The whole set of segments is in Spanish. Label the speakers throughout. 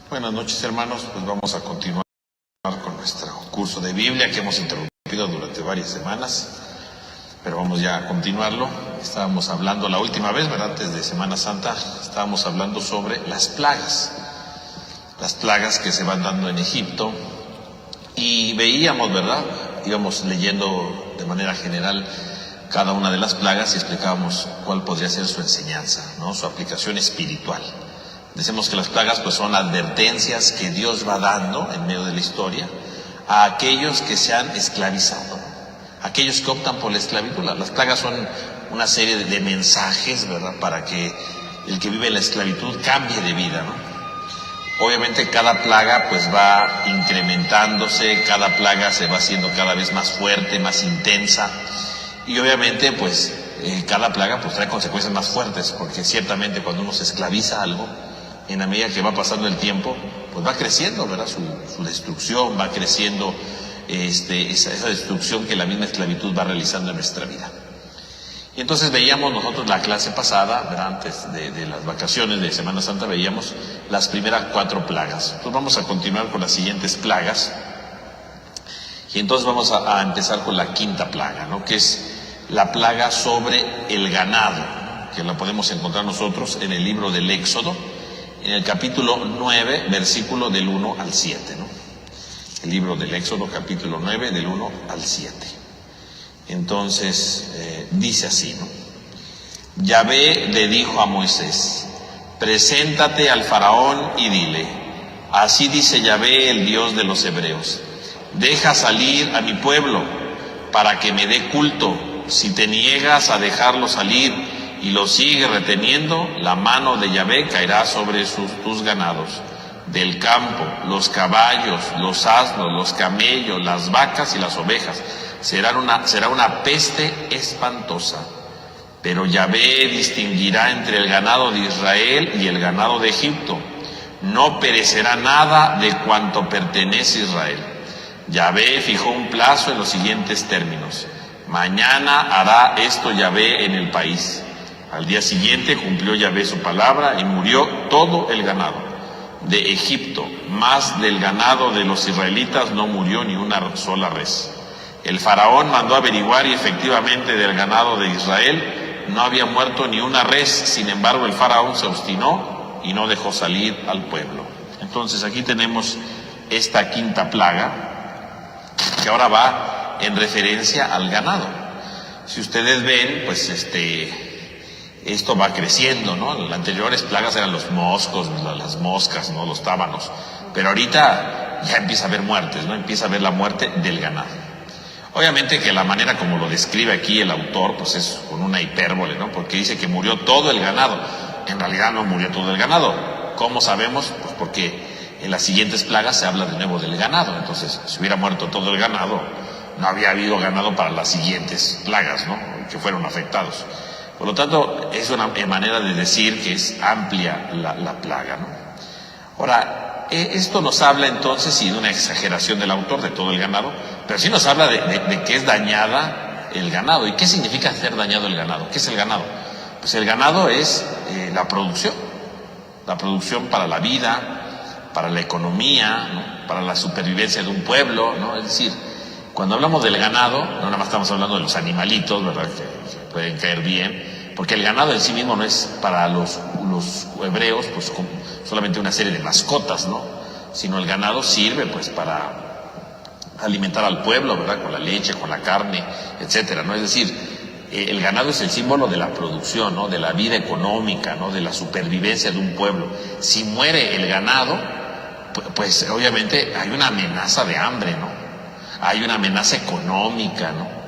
Speaker 1: Buenas noches, hermanos. Pues vamos a continuar con nuestro curso de Biblia que hemos interrumpido durante varias semanas, pero vamos ya a continuarlo. Estábamos hablando la última vez, ¿verdad? Antes de Semana Santa, estábamos hablando sobre las plagas que se van dando en Egipto, y veíamos, ¿verdad? Íbamos leyendo de manera general cada una de las plagas y explicábamos cuál podría ser su enseñanza, ¿no? Su aplicación espiritual. Decimos que las plagas pues son advertencias que Dios va dando en medio de la historia a aquellos que se han esclavizado, aquellos que optan por la esclavitud. Las plagas son una serie de mensajes, ¿verdad?, para que el que vive en la esclavitud cambie de vida, ¿no? Obviamente cada plaga pues va incrementándose, cada plaga se va haciendo cada vez más fuerte, más intensa, y obviamente pues cada plaga pues trae consecuencias más fuertes, porque ciertamente cuando uno se esclaviza a algo, en la medida que va pasando el tiempo, pues va creciendo, ¿verdad? Su destrucción, va creciendo esa destrucción que la misma esclavitud va realizando en nuestra vida. Y entonces veíamos nosotros la clase pasada, ¿verdad? Antes de las vacaciones de Semana Santa, veíamos las primeras 4 plagas. Entonces vamos a continuar con las siguientes plagas. Y entonces vamos a empezar con la 5ª plaga, ¿no? Que es la plaga sobre el ganado, ¿no? Que la podemos encontrar nosotros en el libro del Éxodo, en el capítulo 9, versículo del 1 al 7, ¿no? El libro del Éxodo, capítulo 9, del 1 al 7. Entonces, dice así, ¿no? Yahvé le dijo a Moisés: preséntate al faraón y dile: así dice Yahvé, el Dios de los hebreos, deja salir a mi pueblo para que me dé culto. Si te niegas a dejarlo salir y lo sigue reteniendo, la mano de Yahvé caerá sobre tus ganados del campo, los caballos, los asnos, los camellos, las vacas y las ovejas. Será una peste espantosa. Pero Yahvé distinguirá entre el ganado de Israel y el ganado de Egipto. No perecerá nada de cuanto pertenece a Israel. Yahvé fijó un plazo en los siguientes términos: mañana hará esto Yahvé en el país. Al día siguiente cumplió Yahvé su palabra y murió todo el ganado de Egipto, más del ganado de los israelitas no murió ni una sola res. El faraón mandó averiguar y efectivamente del ganado de Israel no había muerto ni una res. Sin embargo, el faraón se obstinó y no dejó salir al pueblo. Entonces aquí tenemos esta 5ª plaga, que ahora va en referencia al ganado. Si ustedes ven, pues esto va creciendo, ¿no? Las anteriores plagas eran los moscos, las moscas, ¿no? Los tábanos. Pero ahorita ya empieza a haber muertes, ¿no? Empieza a haber la muerte del ganado. Obviamente que la manera como lo describe aquí el autor, pues es con una hipérbole, ¿no? Porque dice que murió todo el ganado. En realidad no murió todo el ganado. ¿Cómo sabemos? Pues porque en las siguientes plagas se habla de nuevo del ganado. Entonces, si hubiera muerto todo el ganado, no había habido ganado para las siguientes plagas, ¿no? Que fueron afectados. Por lo tanto, es una manera de decir que es amplia la plaga, ¿no? Ahora, esto nos habla entonces, sí, de una exageración del autor de todo el ganado, pero sí nos habla de que es dañada el ganado. ¿Y qué significa ser dañado el ganado? ¿Qué es el ganado? Pues el ganado es la producción para la vida, para la economía, ¿no? Para la supervivencia de un pueblo, ¿no? Es decir, cuando hablamos del ganado, no nada más estamos hablando de los animalitos, ¿verdad?, que pueden caer bien, porque el ganado en sí mismo no es para los hebreos pues solamente una serie de mascotas, ¿no? Sino el ganado sirve pues para alimentar al pueblo, ¿verdad?, con la leche, con la carne, etcétera, ¿no? Es decir, el ganado es el símbolo de la producción, ¿no?, de la vida económica, ¿no?, de la supervivencia de un pueblo. Si muere el ganado, pues obviamente hay una amenaza de hambre, ¿no? Hay una amenaza económica, ¿no?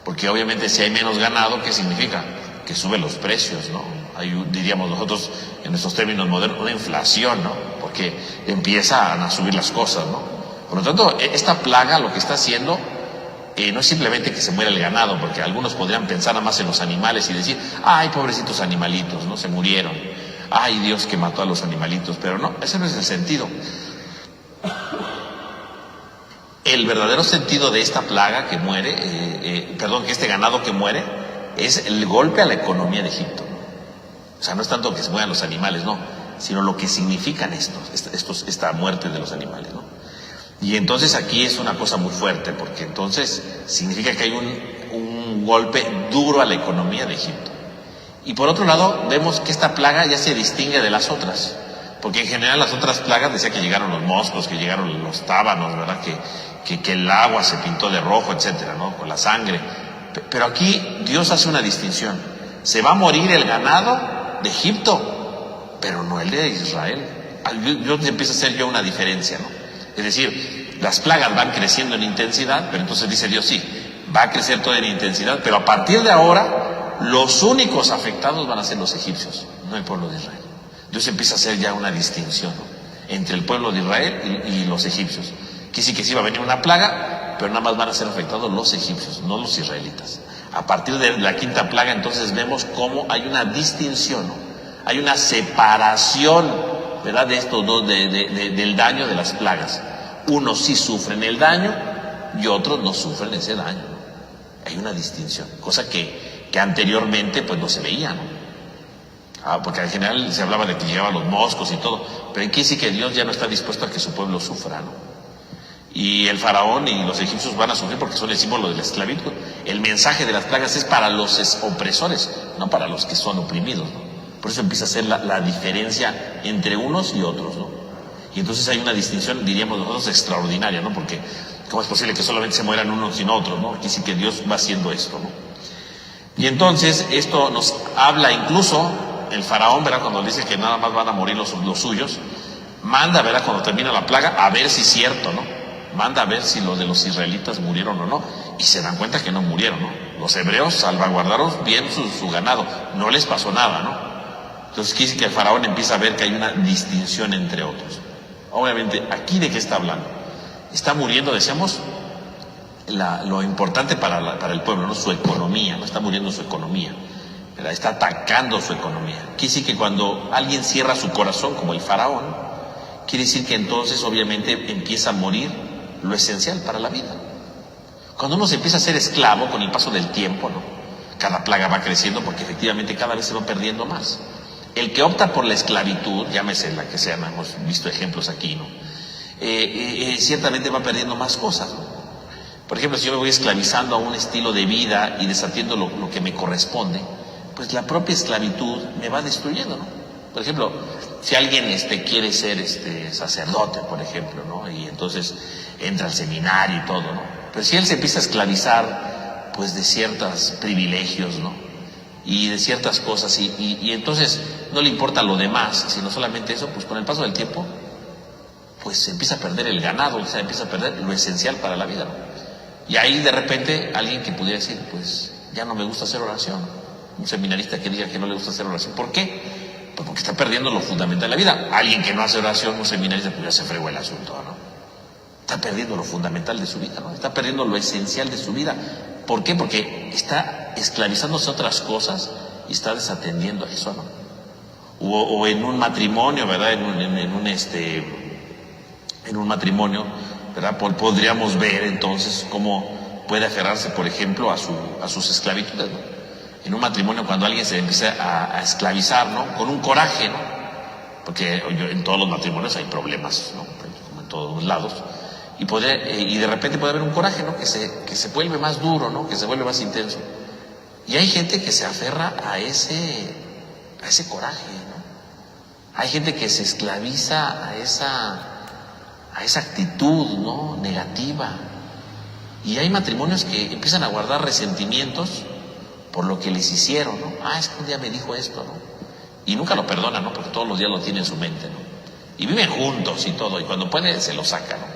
Speaker 1: Porque obviamente si hay menos ganado, ¿qué significa? Que suben los precios, ¿no? Hay, diríamos nosotros, en nuestros términos modernos, una inflación, ¿no? Porque empiezan a subir las cosas, ¿no? Por lo tanto, esta plaga lo que está haciendo no es simplemente que se muera el ganado, porque algunos podrían pensar nada más en los animales y decir: ay, pobrecitos animalitos, ¿no? Se murieron. Ay, Dios que mató a los animalitos. Pero no, ese no es el sentido. El verdadero sentido de esta plaga que muere, que este ganado que muere, es el golpe a la economía de Egipto. O sea, no es tanto que se mueran los animales, no. sino lo que significan esta muerte de los animales, ¿no? Y entonces aquí es una cosa muy fuerte, porque entonces significa que hay un golpe duro a la economía de Egipto. Y por otro lado, vemos que esta plaga ya se distingue de las otras, porque en general las otras plagas decía que llegaron los moscos, que llegaron los tábanos, ¿verdad? Que el agua se pintó de rojo, etcétera, ¿no? Con la sangre. Pero aquí Dios hace una distinción. Se va a morir el ganado de Egipto, pero no el de Israel. Dios empieza a hacer ya una diferencia, ¿no? Es decir, las plagas van creciendo en intensidad, pero entonces dice Dios, sí, va a crecer todo en intensidad, pero a partir de ahora, los únicos afectados van a ser los egipcios, no el pueblo de Israel. Dios empieza a hacer ya una distinción, ¿no? Entre el pueblo de Israel y los egipcios. Que sí va a venir una plaga, pero nada más van a ser afectados los egipcios, no los israelitas. A partir de la quinta plaga, entonces vemos cómo hay una distinción, ¿no? Hay una separación, ¿verdad?, de estos dos, del daño de las plagas. Unos sí sufren el daño y otros no sufren ese daño, ¿no? Hay una distinción, cosa que anteriormente pues no se veía, ¿no? Porque en general se hablaba de que llegaban los moscos y todo, pero aquí sí que Dios ya no está dispuesto a que su pueblo sufra, ¿no? Y el faraón y los egipcios van a sufrir porque son el símbolo de la esclavitud. El mensaje de las plagas es para los opresores, no para los que son oprimidos, ¿no? Por eso empieza a ser la diferencia entre unos y otros, ¿no? Y entonces hay una distinción, diríamos nosotros, extraordinaria, ¿no? Porque ¿cómo es posible que solamente se mueran unos sin otros, ¿no? Aquí sí que Dios va haciendo esto, ¿no? Y entonces esto nos habla incluso el faraón, ¿verdad? Cuando dice que nada más van a morir los suyos, manda, ¿verdad? Cuando termina la plaga, a ver si es cierto, ¿no? Manda a ver si los de los israelitas murieron o no, y se dan cuenta que no murieron, ¿no? Los hebreos salvaguardaron bien su ganado, no les pasó nada, ¿no? Entonces quiere decir que el faraón empieza a ver que hay una distinción entre otros. Obviamente, ¿aquí de qué está hablando? Está muriendo, decíamos, lo importante para el pueblo, ¿no? Su economía, no está muriendo su economía, ¿verdad? Está atacando su economía. Quiere decir que cuando alguien cierra su corazón, como el faraón, quiere decir que entonces obviamente empieza a morir lo esencial para la vida. Cuando uno se empieza a ser esclavo con el paso del tiempo, ¿no? Cada plaga va creciendo porque efectivamente cada vez se va perdiendo más. El que opta por la esclavitud, llámese la que sea, hemos visto ejemplos aquí, ¿no? Ciertamente va perdiendo más cosas, ¿no? Por ejemplo, si yo me voy esclavizando a un estilo de vida y desatiendo lo que me corresponde, pues la propia esclavitud me va destruyendo, ¿no? Por ejemplo, si alguien quiere ser sacerdote, por ejemplo, ¿no? Y entonces entra al seminario y todo, ¿no? Pero si él se empieza a esclavizar, pues de ciertos privilegios, ¿no? Y de ciertas cosas, y entonces no le importa lo demás, sino solamente eso, pues con el paso del tiempo, pues se empieza a perder el ganado, o sea, empieza a perder lo esencial para la vida, ¿no? Y ahí de repente alguien que pudiera decir, pues ya no me gusta hacer oración, un seminarista que diga que no le gusta hacer oración, ¿por qué? Pues porque está perdiendo lo fundamental de la vida. Alguien que no hace oración, un seminarista, pues ya se fregó el asunto, ¿no? Está perdiendo lo fundamental de su vida, ¿no? Está perdiendo lo esencial de su vida. ¿Por qué? Porque está esclavizándose a otras cosas y está desatendiendo a eso, ¿no? O en un matrimonio, ¿verdad? En un matrimonio, ¿verdad? Podríamos ver entonces cómo puede aferrarse, por ejemplo, a sus esclavitudes, ¿no? En un matrimonio, cuando alguien se empieza a esclavizar, ¿no? Con un coraje, ¿no? Porque en todos los matrimonios hay problemas, ¿no? Como en todos lados. Y de repente puede haber un coraje, ¿no? Que se vuelve más duro, ¿no? Que se vuelve más intenso. Y hay gente que se aferra a ese coraje, ¿no? Hay gente que se esclaviza a esa actitud, ¿no? Negativa. Y hay matrimonios que empiezan a guardar resentimientos por lo que les hicieron, ¿no? Es que un día me dijo esto, ¿no? Y nunca lo perdonan, ¿no? Porque todos los días lo tiene en su mente, ¿no? Y viven juntos y todo, y cuando puede se lo saca, ¿no?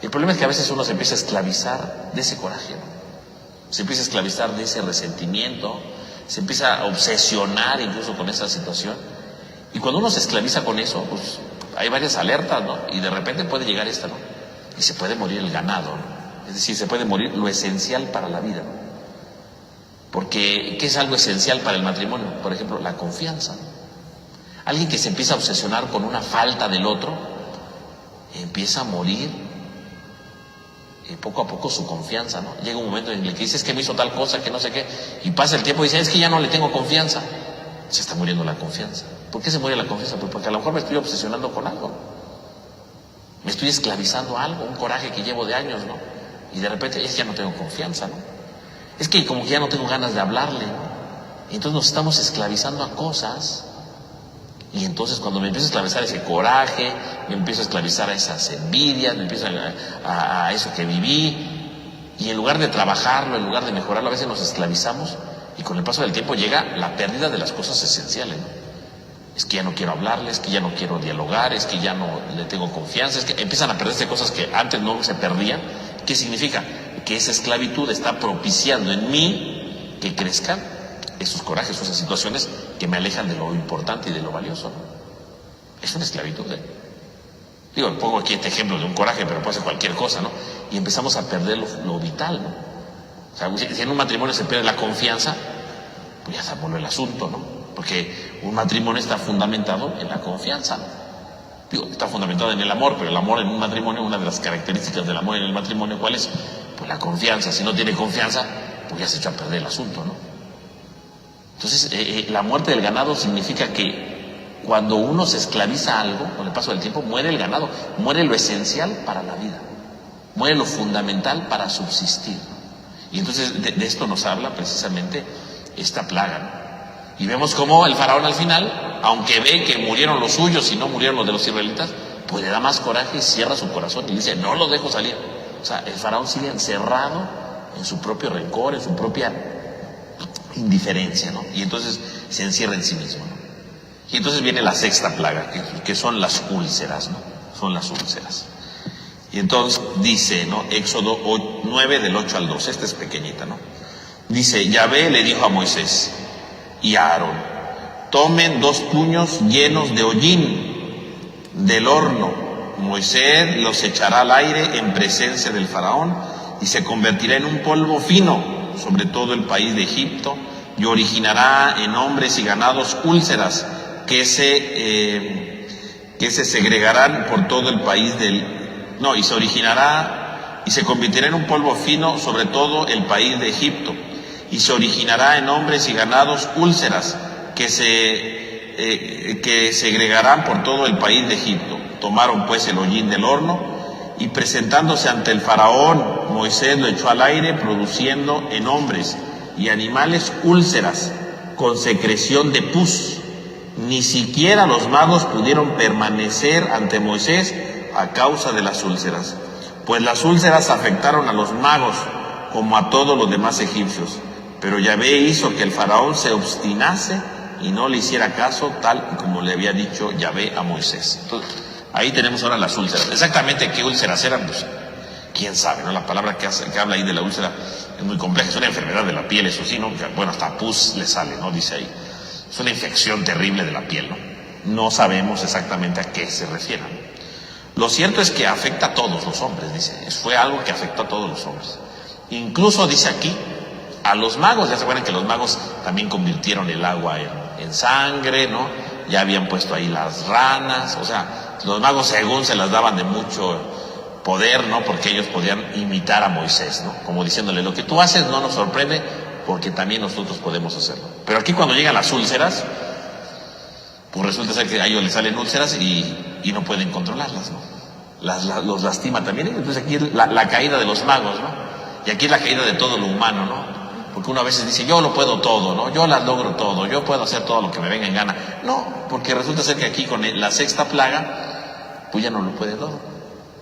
Speaker 1: El problema es que a veces uno se empieza a esclavizar de ese coraje, ¿no? Se empieza a esclavizar de ese resentimiento, se empieza a obsesionar incluso con esa situación. Y cuando uno se esclaviza con eso, pues hay varias alertas, ¿no? Y de repente puede llegar esta, ¿no? Y se puede morir el ganado, ¿no? Es decir, se puede morir lo esencial para la vida, ¿no? Porque, ¿qué es algo esencial para el matrimonio? Por ejemplo, la confianza, ¿no? Alguien que se empieza a obsesionar con una falta del otro, empieza a morir poco a poco su confianza, ¿no? Llega un momento en el que dice, es que me hizo tal cosa, que no sé qué, y pasa el tiempo y dice, es que ya no le tengo confianza. Se está muriendo la confianza. ¿Por qué se muere la confianza? Pues porque a lo mejor me estoy obsesionando con algo. Me estoy esclavizando a algo, un coraje que llevo de años, ¿no? Y de repente es que ya no tengo confianza, ¿no? Es que como que ya no tengo ganas de hablarle, ¿no? Y entonces nos estamos esclavizando a cosas. Y entonces cuando me empiezo a esclavizar ese coraje, me empiezo a esclavizar a esas envidias, me empiezo a eso que viví, y en lugar de trabajarlo, en lugar de mejorarlo, a veces nos esclavizamos y con el paso del tiempo llega la pérdida de las cosas esenciales, ¿no? Es que ya no quiero hablarle, es que ya no quiero dialogar, es que ya no le tengo confianza, es que empiezan a perderse cosas que antes no se perdían. ¿Qué significa? Que esa esclavitud está propiciando en mí que crezcan esos corajes, esas situaciones que me alejan de lo importante y de lo valioso, ¿no? Es una esclavitud, ¿eh? Digo, pongo aquí este ejemplo de un coraje, pero puede ser cualquier cosa, ¿no? Y empezamos a perder lo vital, ¿no? O sea, si en un matrimonio se pierde la confianza, pues ya se vuelve el asunto, ¿no? Porque un matrimonio está fundamentado en la confianza, ¿no? Digo, está fundamentado en el amor, pero el amor en un matrimonio, una de las características del amor en el matrimonio, ¿cuál es? Pues la confianza. Si no tiene confianza, pues ya se echa a perder el asunto, ¿no? Entonces, la muerte del ganado significa que cuando uno se esclaviza a algo, con el paso del tiempo, muere el ganado, muere lo esencial para la vida, muere lo fundamental para subsistir, ¿no? Y entonces de esto nos habla precisamente esta plaga, ¿no? Y vemos cómo el faraón al final, aunque ve que murieron los suyos y no murieron los de los israelitas, pues le da más coraje y cierra su corazón y dice, no los dejo salir. O sea, el faraón sigue encerrado en su propio rencor, en su propia indiferencia, ¿no? Y entonces se encierra en sí mismo, ¿no? Y entonces viene la sexta plaga, que son las úlceras, ¿no? Son las úlceras. Y entonces dice, ¿no? Éxodo 9 del 8 al 12, esta es pequeñita, ¿no? Dice, Yahvé le dijo a Moisés y a Aarón, tomen 2 puños llenos de hollín del horno. Moisés los echará al aire en presencia del faraón y se convertirá en un polvo fino sobre todo el país de Egipto, y originará en hombres y ganados úlceras que se segregarán por todo el país y se originará y se convertirá en un polvo fino sobre todo el país de Egipto, y se originará en hombres y ganados úlceras que segregarán por todo el país de Egipto. Tomaron pues el hollín del horno, y presentándose ante el faraón, Moisés lo echó al aire, produciendo en hombres y animales úlceras con secreción de pus. Ni siquiera los magos pudieron permanecer ante Moisés a causa de las úlceras, pues las úlceras afectaron a los magos como a todos los demás egipcios. Pero Yahvé hizo que el faraón se obstinase y no le hiciera caso, tal como le había dicho Yahvé a Moisés. Entonces, ahí tenemos ahora las úlceras. Exactamente qué úlceras eran, pues quién sabe, ¿no? La palabra que habla ahí de la úlcera es muy compleja. Es una enfermedad de la piel, eso sí, ¿no? Bueno, hasta pus le sale, ¿no? Dice ahí. Es una infección terrible de la piel, ¿no? No sabemos exactamente a qué se refiere, ¿no? Lo cierto es que afecta a todos los hombres, dice. Fue algo que afectó a todos los hombres. Incluso dice aquí, a los magos, ya se acuerdan que los magos también convirtieron el agua en sangre, ¿no? Ya habían puesto ahí las ranas, o sea, los magos según se las daban de mucho poder, ¿no? Porque ellos podían imitar a Moisés, ¿no? Como diciéndole, lo que tú haces no nos sorprende porque también nosotros podemos hacerlo. Pero aquí cuando llegan las úlceras, pues resulta ser que a ellos les salen úlceras y no pueden controlarlas, ¿no? Los lastima también. Entonces aquí es la caída de los magos, ¿no? Y aquí es la caída de todo lo humano, ¿no? Porque uno a veces dice, yo lo puedo todo, ¿no? Yo las logro todo, yo puedo hacer todo lo que me venga en gana. No, porque resulta ser que aquí con la sexta plaga, pues ya no lo puede todo.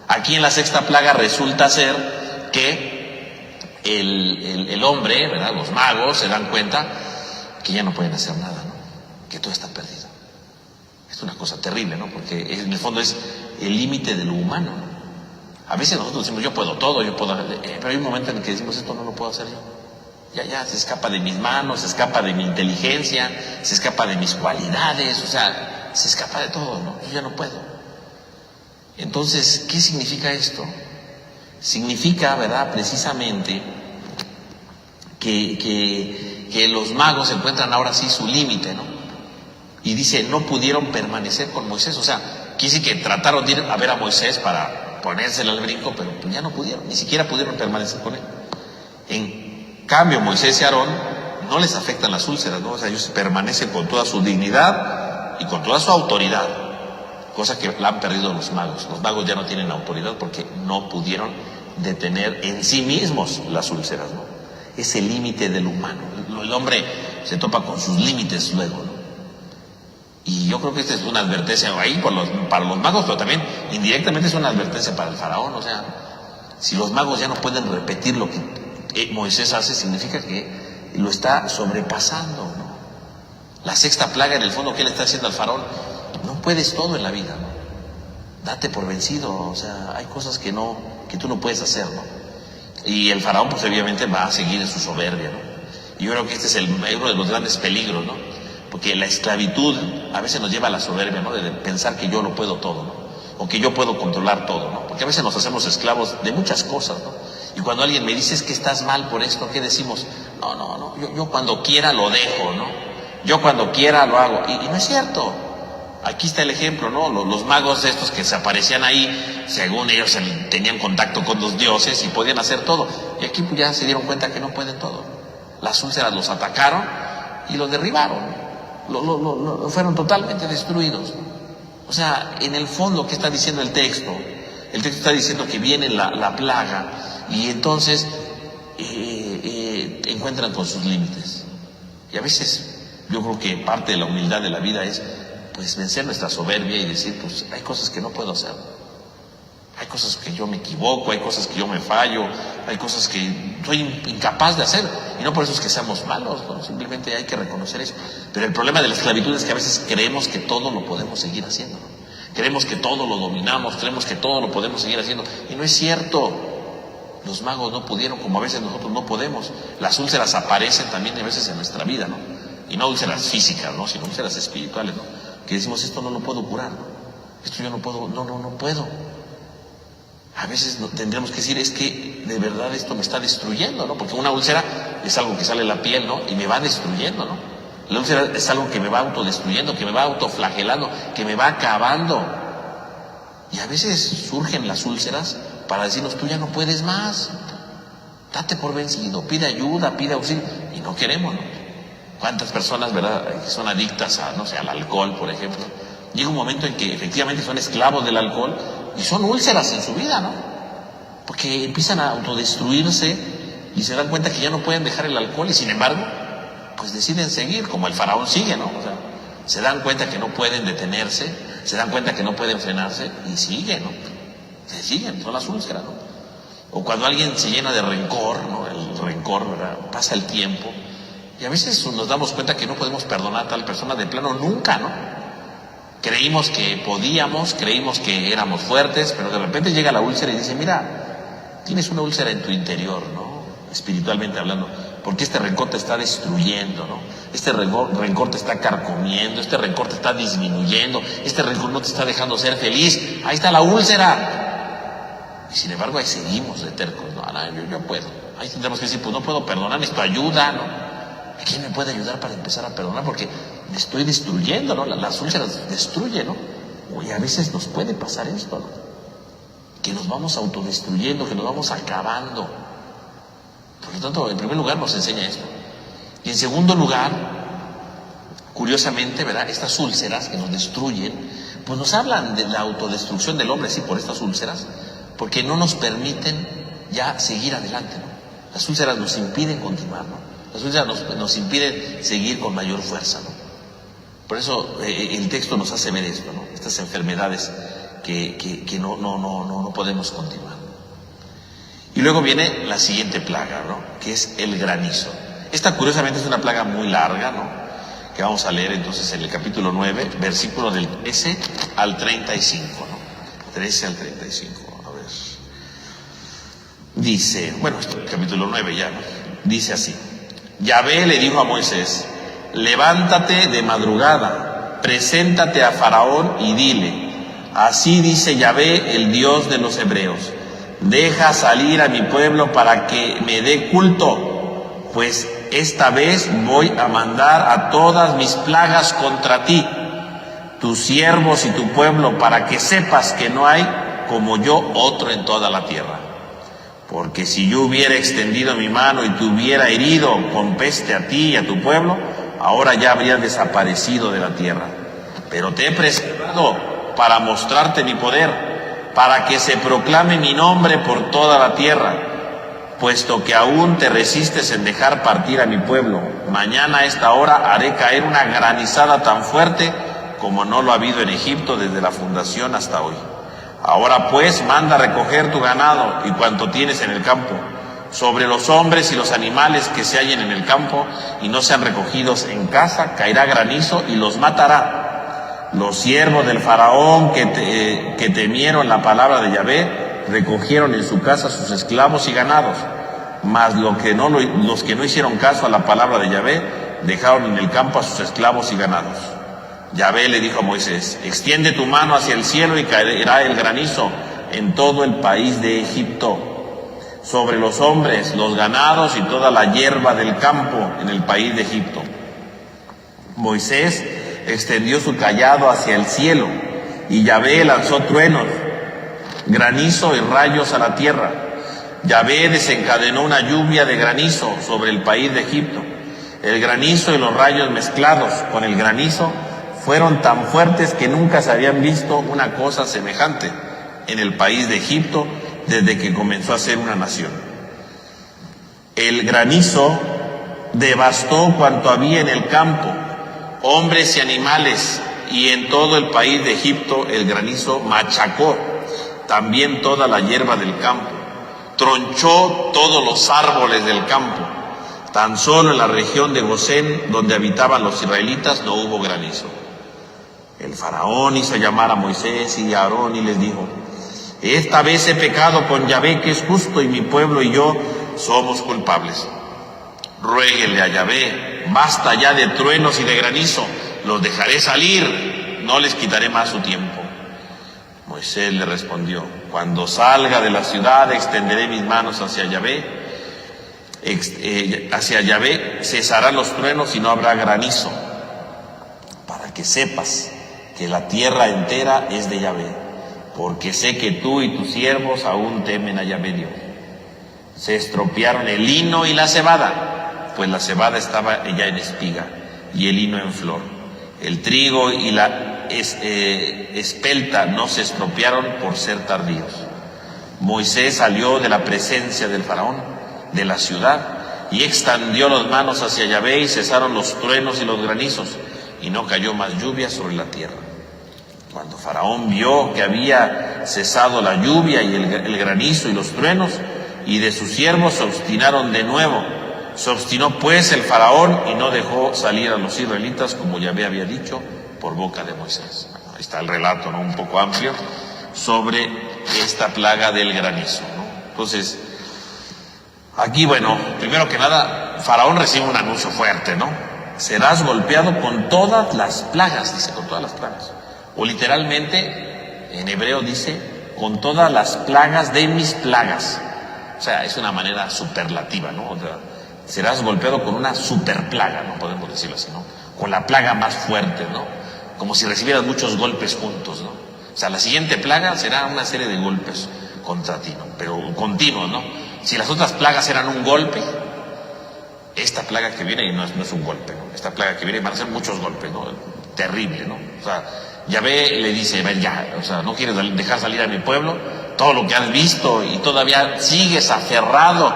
Speaker 1: Aquí en la sexta plaga resulta ser que el hombre, ¿verdad? Los magos se dan cuenta que ya no pueden hacer nada, ¿no? Que todo está perdido. Es una cosa terrible, ¿no? Porque en el fondo es el límite de lo humano, ¿no? A veces nosotros decimos, yo puedo todo, pero hay un momento en el que decimos, esto no lo puedo hacer yo. Ya se escapa de mis manos, se escapa de mi inteligencia, se escapa de mis cualidades, o sea, se escapa de todo, ¿no? Yo ya no puedo. Entonces, ¿qué significa esto? Significa, ¿verdad?, precisamente que los magos encuentran ahora sí su límite, ¿no? Y dice, no pudieron permanecer con Moisés, o sea, quiere decir que trataron de ir a ver a Moisés para ponérselo al brinco, pero pues ya no pudieron, ni siquiera pudieron permanecer con él. En cambio, Moisés y Aarón no les afectan las úlceras, ¿no? O sea, ellos permanecen con toda su dignidad y con toda su autoridad, cosa que la han perdido los magos. Los magos ya no tienen autoridad porque no pudieron detener en sí mismos las úlceras, ¿no? Ese límite del humano. El hombre se topa con sus límites luego, ¿no? Y yo creo que esta es una advertencia ahí para los magos, pero también indirectamente es una advertencia para el faraón. O sea, si los magos ya no pueden repetir lo que Moisés hace, significa que lo está sobrepasando, ¿no? La sexta plaga, en el fondo, ¿qué le está haciendo al faraón? No puedes todo en la vida, ¿no? Date por vencido. O sea, hay cosas que tú no puedes hacer, ¿no? Y el faraón, pues obviamente va a seguir en su soberbia, ¿no? Y yo creo que este es uno de los grandes peligros, ¿no? Porque la esclavitud a veces nos lleva a la soberbia, ¿no? De pensar que yo lo puedo todo, ¿no? O que yo puedo controlar todo, ¿no? Porque a veces nos hacemos esclavos de muchas cosas, ¿no? Y cuando alguien me dice, es que estás mal por esto, ¿qué decimos? No, yo cuando quiera lo dejo, ¿no? Yo cuando quiera lo hago. Y no es cierto. Aquí está el ejemplo, ¿no? Los magos estos que se aparecían ahí, según ellos tenían contacto con los dioses y podían hacer todo. Y aquí pues ya se dieron cuenta que no pueden todo. Las úlceras los atacaron y los derribaron. Fueron totalmente destruidos. O sea, en el fondo, ¿qué está diciendo el texto? El texto está diciendo que viene la plaga y entonces encuentran con sus límites. Y a veces yo creo que parte de la humildad de la vida es pues vencer nuestra soberbia y decir, pues hay cosas que no puedo hacer. Hay cosas que yo me equivoco, hay cosas que yo me fallo, hay cosas que soy incapaz de hacer. Y no por eso es que seamos malos, ¿no? Simplemente hay que reconocer eso. Pero el problema de la esclavitud es que a veces creemos que todo lo podemos seguir haciendo, ¿no? Creemos que todo lo dominamos, creemos que todo lo podemos seguir haciendo. Y no es cierto. Los magos no pudieron, como a veces nosotros no podemos. Las úlceras aparecen también a veces en nuestra vida, ¿no? Y no úlceras físicas, ¿no? Sino úlceras espirituales, ¿no? Que decimos, esto no lo puedo curar, ¿no? Esto yo no puedo, no puedo. A veces tendremos que decir, es que de verdad esto me está destruyendo, ¿no? Porque una úlcera es algo que sale de la piel, ¿no? Y me va destruyendo, ¿no? La úlcera es algo que me va autodestruyendo, que me va autoflagelando, que me va acabando. Y a veces surgen las úlceras para decirnos, tú ya no puedes más. Date por vencido, pide ayuda, pide auxilio. Y no queremos, ¿no? ¿Cuántas personas, verdad, que son adictas a, no sé, al alcohol, por ejemplo? Llega un momento en que efectivamente son esclavos del alcohol y son úlceras en su vida, ¿no? Porque empiezan a autodestruirse y se dan cuenta que ya no pueden dejar el alcohol y sin embargo, pues deciden seguir, como el faraón sigue, ¿no? O sea, se dan cuenta que no pueden detenerse, se dan cuenta que no pueden frenarse y siguen, ¿no? Se siguen, son las úlceras, ¿no? O cuando alguien se llena de rencor, ¿no? El rencor, ¿verdad? Pasa el tiempo. Y a veces nos damos cuenta que no podemos perdonar a tal persona de plano nunca, ¿no? Creímos que podíamos, creímos que éramos fuertes, pero de repente llega la úlcera y dice, mira, tienes una úlcera en tu interior, ¿no? Espiritualmente hablando, porque este rencor te está destruyendo, ¿no? Este rencor te está carcomiendo, este rencor te está disminuyendo, este rencor no te está dejando ser feliz. Ahí está la úlcera. Y sin embargo ahí seguimos de tercos, ¿no? Yo puedo. Ahí tendremos que decir, pues no puedo perdonar, necesito ayuda, ¿no? ¿Quién me puede ayudar para empezar a perdonar? Porque me estoy destruyendo, ¿no? Las úlceras destruyen, ¿no? Y a veces nos puede pasar esto, ¿no? Que nos vamos autodestruyendo, que nos vamos acabando. Por lo tanto, en primer lugar nos enseña esto. Y en segundo lugar, curiosamente, ¿verdad? Estas úlceras que nos destruyen, pues nos hablan de la autodestrucción del hombre, sí, por estas úlceras, porque no nos permiten ya seguir adelante, ¿no? Las úlceras nos impiden continuar, ¿no? Las úlceras nos impiden seguir con mayor fuerza, ¿no? Por eso el texto nos hace ver esto, ¿no? Estas enfermedades que no podemos continuar. Y luego viene la siguiente plaga, ¿no? Que es el granizo. Esta curiosamente es una plaga muy larga, ¿no? Que vamos a leer entonces en el capítulo 9, versículo del 13 al 35, ¿no? 13 al 35, a ver. Dice, bueno, esto es el capítulo 9 ya, ¿no? Dice así. Yahvé le dijo a Moisés, levántate de madrugada, preséntate a Faraón y dile, así dice Yahvé, el Dios de los hebreos, deja salir a mi pueblo para que me dé culto, pues esta vez voy a mandar a todas mis plagas contra ti, tus siervos y tu pueblo, para que sepas que no hay como yo otro en toda la tierra. Porque si yo hubiera extendido mi mano y te hubiera herido con peste a ti y a tu pueblo, ahora ya habrías desaparecido de la tierra. pero te he preservado para mostrarte mi poder, para que se proclame mi nombre por toda la tierra, puesto que aún te resistes en dejar partir a mi pueblo. Mañana a esta hora haré caer una granizada tan fuerte como no lo ha habido en Egipto desde la fundación hasta hoy. Ahora pues manda recoger tu ganado y cuanto tienes en el campo, sobre los hombres y los animales que se hallen en el campo y no sean recogidos en casa, caerá granizo y los matará. Los siervos del faraón que temieron la palabra de Yahvé recogieron en su casa sus esclavos y ganados, mas los que no hicieron caso a la palabra de Yahvé dejaron en el campo a sus esclavos y ganados. Yahvé le dijo a Moisés: extiende tu mano hacia el cielo y caerá el granizo en todo el país de Egipto, sobre los hombres, los ganados y toda la hierba del campo en el país de Egipto. Moisés extendió su cayado hacia el cielo y Yahvé lanzó truenos, granizo y rayos a la tierra. Yahvé desencadenó una lluvia de granizo sobre el país de Egipto. El granizo y los rayos mezclados con el granizo fueron tan fuertes que nunca se habían visto una cosa semejante en el país de Egipto desde que comenzó a ser una nación. El granizo devastó cuanto había en el campo, hombres y animales, y en todo el país de Egipto el granizo machacó también toda la hierba del campo, tronchó todos los árboles del campo. Tan solo en la región de Gosén, donde habitaban los israelitas, no hubo granizo. El faraón hizo llamar a Moisés y a Aarón y les dijo: esta vez he pecado con Yahvé, que es justo, y mi pueblo y yo somos culpables. Ruéguenle a Yahvé, basta ya de truenos y de granizo, los dejaré salir, no les quitaré más su tiempo. Moisés le respondió: cuando salga de la ciudad extenderé mis manos hacia Yahvé, cesarán los truenos y no habrá granizo, para que sepas que la tierra entera es de Yahvé. Porque sé que tú y tus siervos aún temen a Yahvé Dios. Se estropearon el lino y la cebada, pues la cebada estaba ya en espiga y el lino en flor. El trigo y la espelta no se estropearon por ser tardíos. Moisés salió de la presencia del faraón, de la ciudad, y extendió las manos hacia Yahvé, y cesaron los truenos y los granizos, y no cayó más lluvia sobre la tierra. Cuando Faraón vio que había cesado la lluvia y el granizo y los truenos, y de sus siervos se obstinaron de nuevo. Se obstinó pues el Faraón y no dejó salir a los israelitas, como Yahvé había dicho por boca de Moisés. Ahí está el relato, ¿no?, un poco amplio sobre esta plaga del granizo, ¿no? Entonces, aquí, bueno, primero que nada, Faraón recibe un anuncio fuerte, ¿no? Serás golpeado con todas las plagas, dice, con todas las plagas. O literalmente, en hebreo dice, con todas las plagas de mis plagas. O sea, es una manera superlativa, ¿no? O sea, serás golpeado con una superplaga, ¿no? Podemos decirlo así, ¿no? Con la plaga más fuerte, ¿no? Como si recibieras muchos golpes juntos, ¿no? O sea, la siguiente plaga será una serie de golpes contra ti, ¿no? Pero continuos, ¿no? Si las otras plagas eran un golpe, esta plaga que viene no es un golpe, ¿no? Esta plaga que viene van a ser muchos golpes, ¿no? Terrible, ¿no? O sea, Yahvé le dice: ven ya, o sea, no quieres dejar salir a mi pueblo, todo lo que has visto y todavía sigues aferrado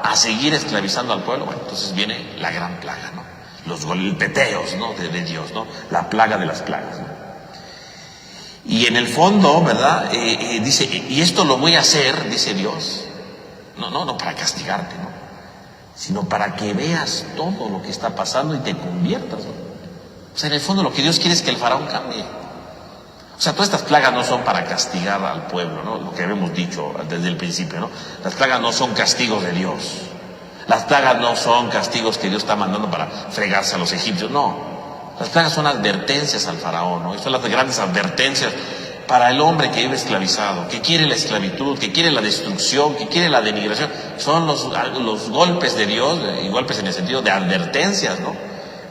Speaker 1: a seguir esclavizando al pueblo. Bueno, entonces viene la gran plaga, ¿no? Los golpeteos, ¿no?, de Dios, ¿no? La plaga de las plagas, ¿no? Y en el fondo, ¿verdad? Dice, y esto lo voy a hacer, dice Dios, no para castigarte, ¿no?, sino para que veas todo lo que está pasando y te conviertas, ¿no? O sea, en el fondo lo que Dios quiere es que el faraón cambie. O sea, todas estas plagas no son para castigar al pueblo, ¿no? Lo que habíamos dicho desde el principio, ¿no? Las plagas no son castigos de Dios. Las plagas no son castigos que Dios está mandando para fregarse a los egipcios, no. Las plagas son advertencias al faraón, ¿no? Y son las grandes advertencias para el hombre que vive esclavizado, que quiere la esclavitud, que quiere la destrucción, que quiere la denigración. Son los golpes de Dios, y golpes en el sentido de advertencias, ¿no?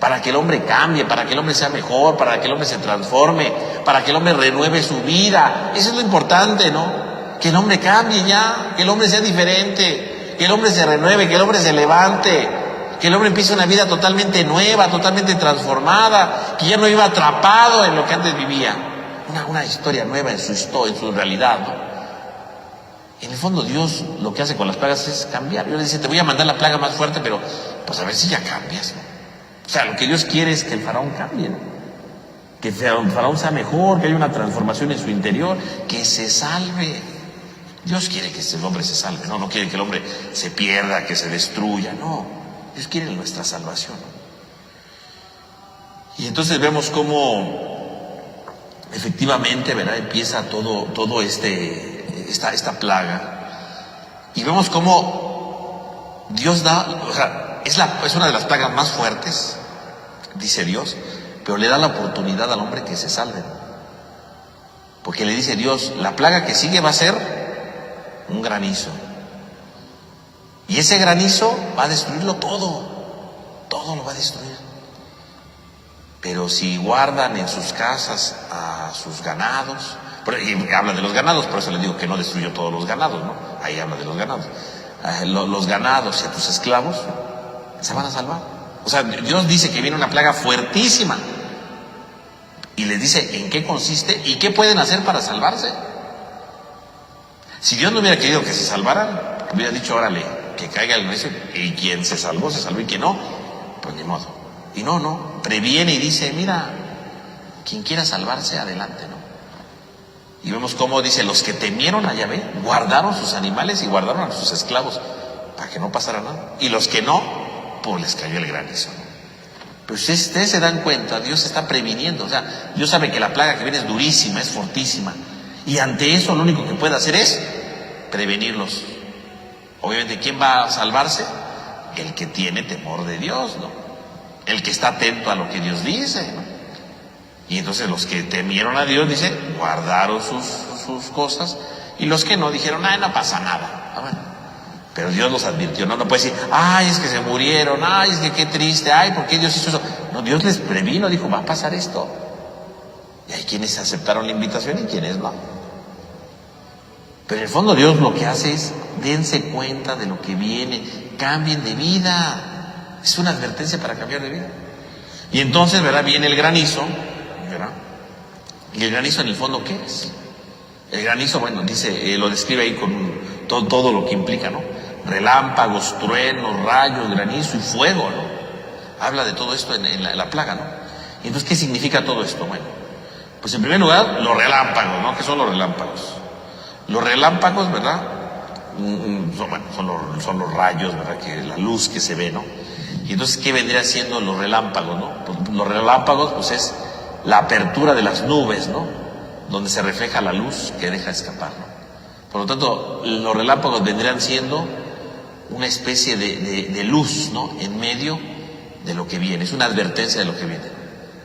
Speaker 1: Para que el hombre cambie, para que el hombre sea mejor, para que el hombre se transforme, para que el hombre renueve su vida. Eso es lo importante, ¿no? Que el hombre cambie ya, que el hombre sea diferente, que el hombre se renueve, que el hombre se levante, que el hombre empiece una vida totalmente nueva, totalmente transformada, que ya no iba atrapado en lo que antes vivía. Una historia nueva en su realidad, ¿no? En el fondo Dios lo que hace con las plagas es cambiar. Dios le dice, te voy a mandar la plaga más fuerte, pero pues a ver si ya cambias, ¿no? O sea, lo que Dios quiere es que el faraón cambie, ¿no? Que el faraón sea mejor, que haya una transformación en su interior, que se salve. Dios quiere que el hombre se salve, no quiere que el hombre se pierda, que se destruya, no. Dios quiere nuestra salvación, ¿no? Y entonces vemos cómo efectivamente, ¿verdad?, empieza todo esta plaga. Y vemos cómo Dios da, o sea, es una de las plagas más fuertes, dice Dios, pero le da la oportunidad al hombre que se salve. Porque le dice Dios, la plaga que sigue va a ser un granizo. Y ese granizo va a destruirlo todo lo va a destruir. Pero si guardan en sus casas a sus ganados, y habla de los ganados, por eso les digo que no destruyó todos los ganados, ¿no? Ahí habla de los ganados. Los ganados y a tus esclavos se van a salvar. O sea, Dios dice que viene una plaga fuertísima. Y les dice en qué consiste y qué pueden hacer para salvarse. Si Dios no hubiera querido que se salvaran, hubiera dicho, órale, que caiga el granizo, y quien se salvó, y quien no, pues ni modo. Y no, previene y dice, mira, quien quiera salvarse, adelante, ¿no? Y vemos cómo dice, los que temieron a Yahvé, guardaron sus animales y guardaron a sus esclavos, para que no pasara nada. Y los que no, pues les cayó el granizo, ¿no? Pero si ustedes se dan cuenta, Dios está previniendo. O sea, Dios sabe que la plaga que viene es durísima, es fortísima. Y ante eso lo único que puede hacer es prevenirlos. Obviamente, ¿quién va a salvarse? El que tiene temor de Dios, ¿no? El que está atento a lo que Dios dice, ¿no? Y entonces los que temieron a Dios, dice, guardaron sus cosas. Y los que no, dijeron, ay, no pasa nada. Bueno, pero Dios los advirtió, no puede decir, ay, es que se murieron, ay, es que qué triste, ay, ¿por qué Dios hizo eso? No, Dios les previno, dijo, va a pasar esto. Y hay quienes aceptaron la invitación y quienes no. Pero en el fondo Dios lo que hace es, dense cuenta de lo que viene, cambien de vida. Es una advertencia para cambiar de vida. Y entonces, ¿verdad?, viene el granizo, ¿verdad? Y el granizo en el fondo, ¿qué es? El granizo, bueno, dice, lo describe ahí con todo lo que implica, ¿no? Relámpagos, truenos, rayos, granizo y fuego, ¿no? Habla de todo esto en la plaga, ¿no? Y entonces, ¿qué significa todo esto? Bueno, pues en primer lugar, los relámpagos, ¿no? ¿Qué son los relámpagos? Los relámpagos, ¿verdad? Son los rayos, ¿verdad? Que la luz que se ve, ¿no? Y entonces, ¿qué vendría siendo los relámpagos, no? Pues, los relámpagos, pues es la apertura de las nubes, ¿no? Donde se refleja la luz que deja escapar, ¿no? Por lo tanto, los relámpagos vendrían siendo una especie de luz, ¿no?, en medio de lo que viene. Es una advertencia de lo que viene.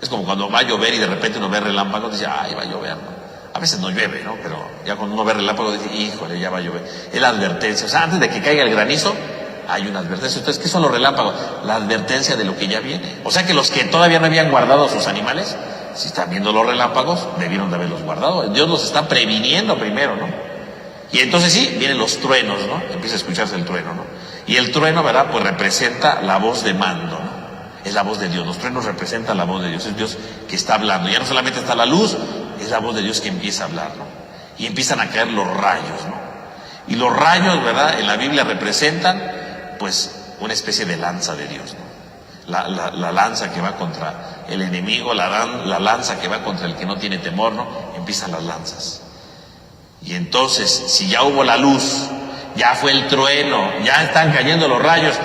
Speaker 1: Es como cuando va a llover y de repente uno ve relámpagos, dice, ay, va a llover, ¿no? A veces no llueve, ¿no? Pero ya cuando uno ve relámpagos dice, híjole, ya va a llover. Es la advertencia. O sea, antes de que caiga el granizo, hay una advertencia. Entonces, ¿qué son los relámpagos? La advertencia de lo que ya viene. O sea que los que todavía no habían guardado a sus animales, si están viendo los relámpagos, debieron de haberlos guardado. Dios los está previniendo primero, ¿no? Y entonces sí, vienen los truenos, ¿no? Empieza a escucharse el trueno, ¿no? Y el trueno, ¿verdad?, pues representa la voz de mando, ¿no? Es la voz de Dios. Los truenos representan la voz de Dios. Es Dios que está hablando. Ya no solamente está la luz, es la voz de Dios que empieza a hablar, ¿no? Y empiezan a caer los rayos, ¿no? Y los rayos, ¿verdad?, en la Biblia representan, pues, una especie de lanza de Dios, ¿no? La lanza que va contra el enemigo, la lanza que va contra el que no tiene temor, ¿no? Empiezan las lanzas. Y entonces, si ya hubo la luz, ya fue el trueno, ya están cayendo los rayos,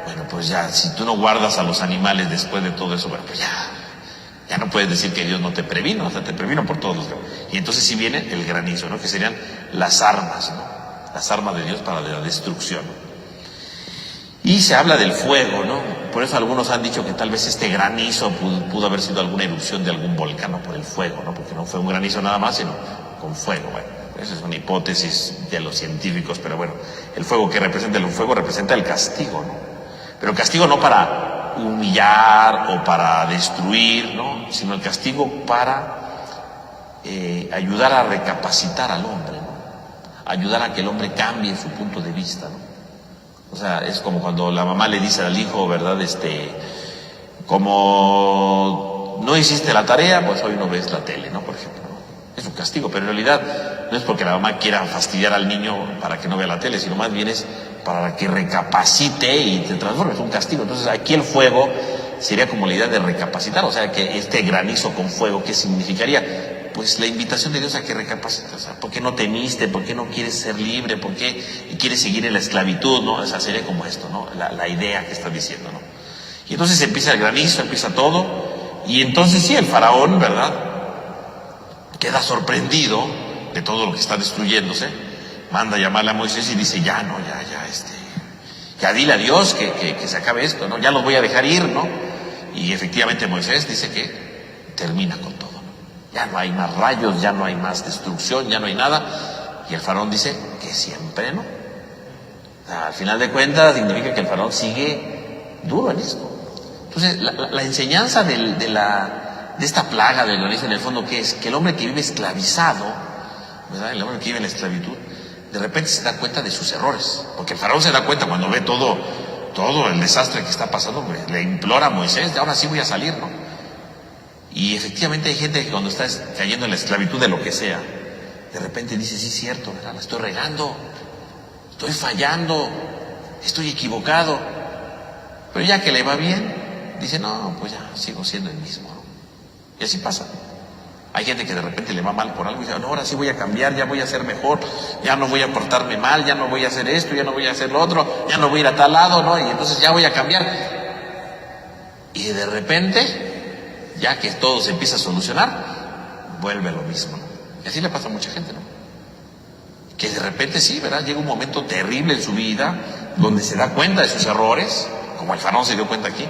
Speaker 1: bueno, pues ya, si tú no guardas a los animales después de todo eso, bueno, pues ya no puedes decir que Dios no te previno, o sea, te previno por todos los... Y entonces sí viene el granizo, ¿no?, que serían las armas, ¿no?, las armas de Dios para la destrucción. Y se habla del fuego, ¿no? Por eso algunos han dicho que tal vez este granizo pudo haber sido alguna erupción de algún volcán, ¿no?, por el fuego, ¿no?, porque no fue un granizo nada más, sino con fuego. Bueno, esa es una hipótesis de los científicos, pero bueno, el fuego representa el castigo, ¿no? Pero el castigo no para humillar o para destruir, ¿no?, sino el castigo para ayudar a recapacitar al hombre, ¿no?, ayudar a que el hombre cambie su punto de vista, ¿no? O sea, es como cuando la mamá le dice al hijo, ¿verdad?, como no hiciste la tarea, pues hoy no ves la tele, ¿no? Por ejemplo, ¿no? Es un castigo, pero en realidad no es porque la mamá quiera fastidiar al niño para que no vea la tele, sino más bien es para que recapacite y te transforme. Es un castigo. Entonces aquí el fuego sería como la idea de recapacitar, o sea, que este granizo con fuego, ¿qué significaría? Pues la invitación de Dios a que recapacites. O sea, ¿por qué no temiste? ¿Por qué no quieres ser libre? ¿Por qué quieres seguir en la esclavitud? ¿No? O sea, sería como esto, ¿no? La idea que está diciendo, ¿no? Y entonces empieza el granizo, empieza todo, y entonces sí, el faraón, ¿verdad?, queda sorprendido de todo lo que está destruyéndose, manda a llamarle a Moisés y dice, ya dile a Dios que se acabe esto, ¿no? Ya los voy a dejar ir, ¿no? Y efectivamente Moisés dice que termina con todo, ¿no? Ya no hay más rayos, ya no hay más destrucción, ya no hay nada, y el faraón dice que siempre no. O sea, al final de cuentas significa que el faraón sigue duro en esto. Entonces, la enseñanza de esta plaga del granizo, en el fondo, ¿qué es? Que el hombre que vive esclavizado, ¿verdad? El hombre que vive en la esclavitud, de repente se da cuenta de sus errores. Porque el faraón se da cuenta cuando ve todo el desastre que está pasando, pues, le implora a Moisés, ahora sí voy a salir, ¿no? Y efectivamente hay gente que cuando está cayendo en la esclavitud de lo que sea, de repente dice, sí, es cierto, ¿verdad? La estoy regando, estoy fallando, estoy equivocado. Pero ya que le va bien, dice, no, pues ya sigo siendo el mismo, ¿no? Y así pasa. Hay gente que de repente le va mal por algo y dice, no, ahora sí voy a cambiar, ya voy a ser mejor, ya no voy a portarme mal, ya no voy a hacer esto, ya no voy a hacer lo otro, ya no voy a ir a tal lado, ¿no? Y entonces ya voy a cambiar. Y de repente, ya que todo se empieza a solucionar, vuelve a lo mismo, ¿no? Y así le pasa a mucha gente, ¿no? Que de repente sí, ¿verdad? Llega un momento terrible en su vida donde se da cuenta de sus errores, como el faraón se dio cuenta aquí,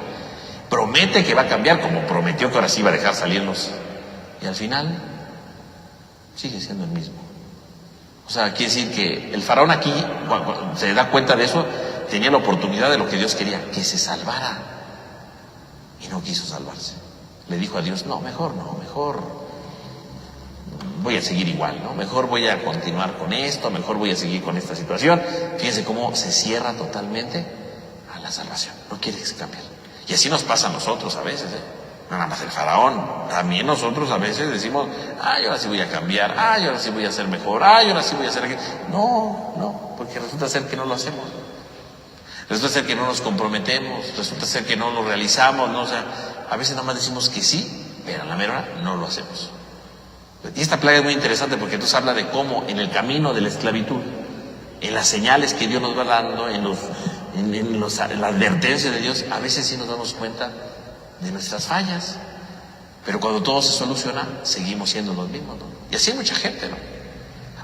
Speaker 1: promete que va a cambiar, como prometió que ahora sí iba a dejar salirlos, y al final sigue siendo el mismo. O sea, quiere decir que el faraón aquí, cuando se da cuenta de eso, tenía la oportunidad de lo que Dios quería, que se salvara, y no quiso salvarse. Le dijo a Dios, no, mejor voy a seguir igual, ¿no? Mejor voy a continuar con esto, mejor voy a seguir con esta situación. Fíjense cómo se cierra totalmente a la salvación, no quiere que se cambie. Y así nos pasa a nosotros a veces, no nada más el faraón, también nosotros a veces decimos, ay, ahora sí voy a cambiar, ay, ahora sí voy a ser mejor, ay, ahora sí voy a hacer aquello. No, porque resulta ser que no lo hacemos, resulta ser que no nos comprometemos, resulta ser que no lo realizamos, ¿no? O sea, a veces nada más decimos que sí, pero a la mera hora no lo hacemos. Y esta plaga es muy interesante porque entonces habla de cómo en el camino de la esclavitud, en las señales que Dios nos va dando, en la advertencia de Dios, a veces sí nos damos cuenta de nuestras fallas, pero cuando todo se soluciona, seguimos siendo los mismos, ¿no? Y así hay mucha gente, ¿no?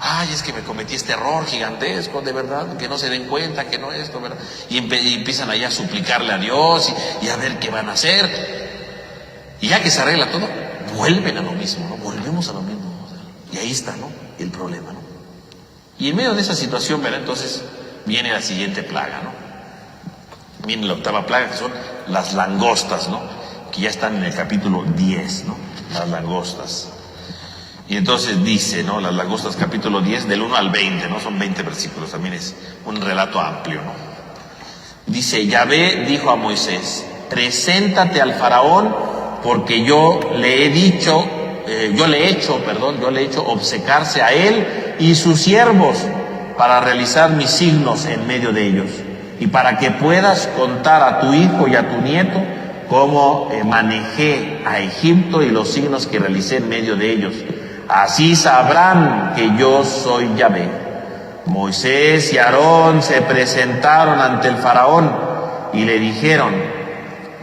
Speaker 1: Ay, es que me cometí este error gigantesco, de verdad, que no se den cuenta, que no esto, ¿verdad? Y empiezan ahí a suplicarle a Dios y a ver qué van a hacer. Y ya que se arregla todo, vuelven a lo mismo, ¿no? Volvemos a lo mismo, ¿no? Y ahí está, ¿no?, el problema, ¿no? Y en medio de esa situación, ¿verdad?, entonces viene la siguiente plaga, ¿no? Viene la octava plaga, que son las langostas, ¿no? Que ya están en el capítulo 10, ¿no? Las langostas. Y entonces dice, ¿no? Las langostas, capítulo 10, del 1 al 20, ¿no? Son 20 versículos, también es un relato amplio, ¿no? Dice, Yahvé dijo a Moisés, preséntate al faraón, porque yo le he hecho obcecarse a él y sus siervos para realizar mis signos en medio de ellos, y para que puedas contar a tu hijo y a tu nieto cómo manejé a Egipto y los signos que realicé en medio de ellos. Así sabrán que yo soy Yahvé. Moisés y Aarón se presentaron ante el faraón y le dijeron,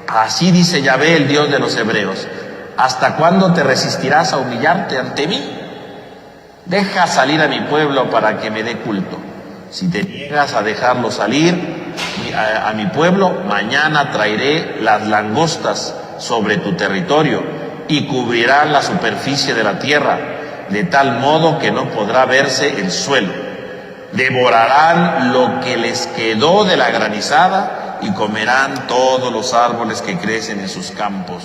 Speaker 1: así dice Yahvé, el Dios de los hebreos, ¿hasta cuándo te resistirás a humillarte ante mí? Deja salir a mi pueblo para que me dé culto. Si te niegas a dejarlo salir a mi pueblo, mañana traeré las langostas sobre tu territorio y cubrirán la superficie de la tierra, de tal modo que no podrá verse el suelo. Devorarán lo que les quedó de la granizada y comerán todos los árboles que crecen en sus campos.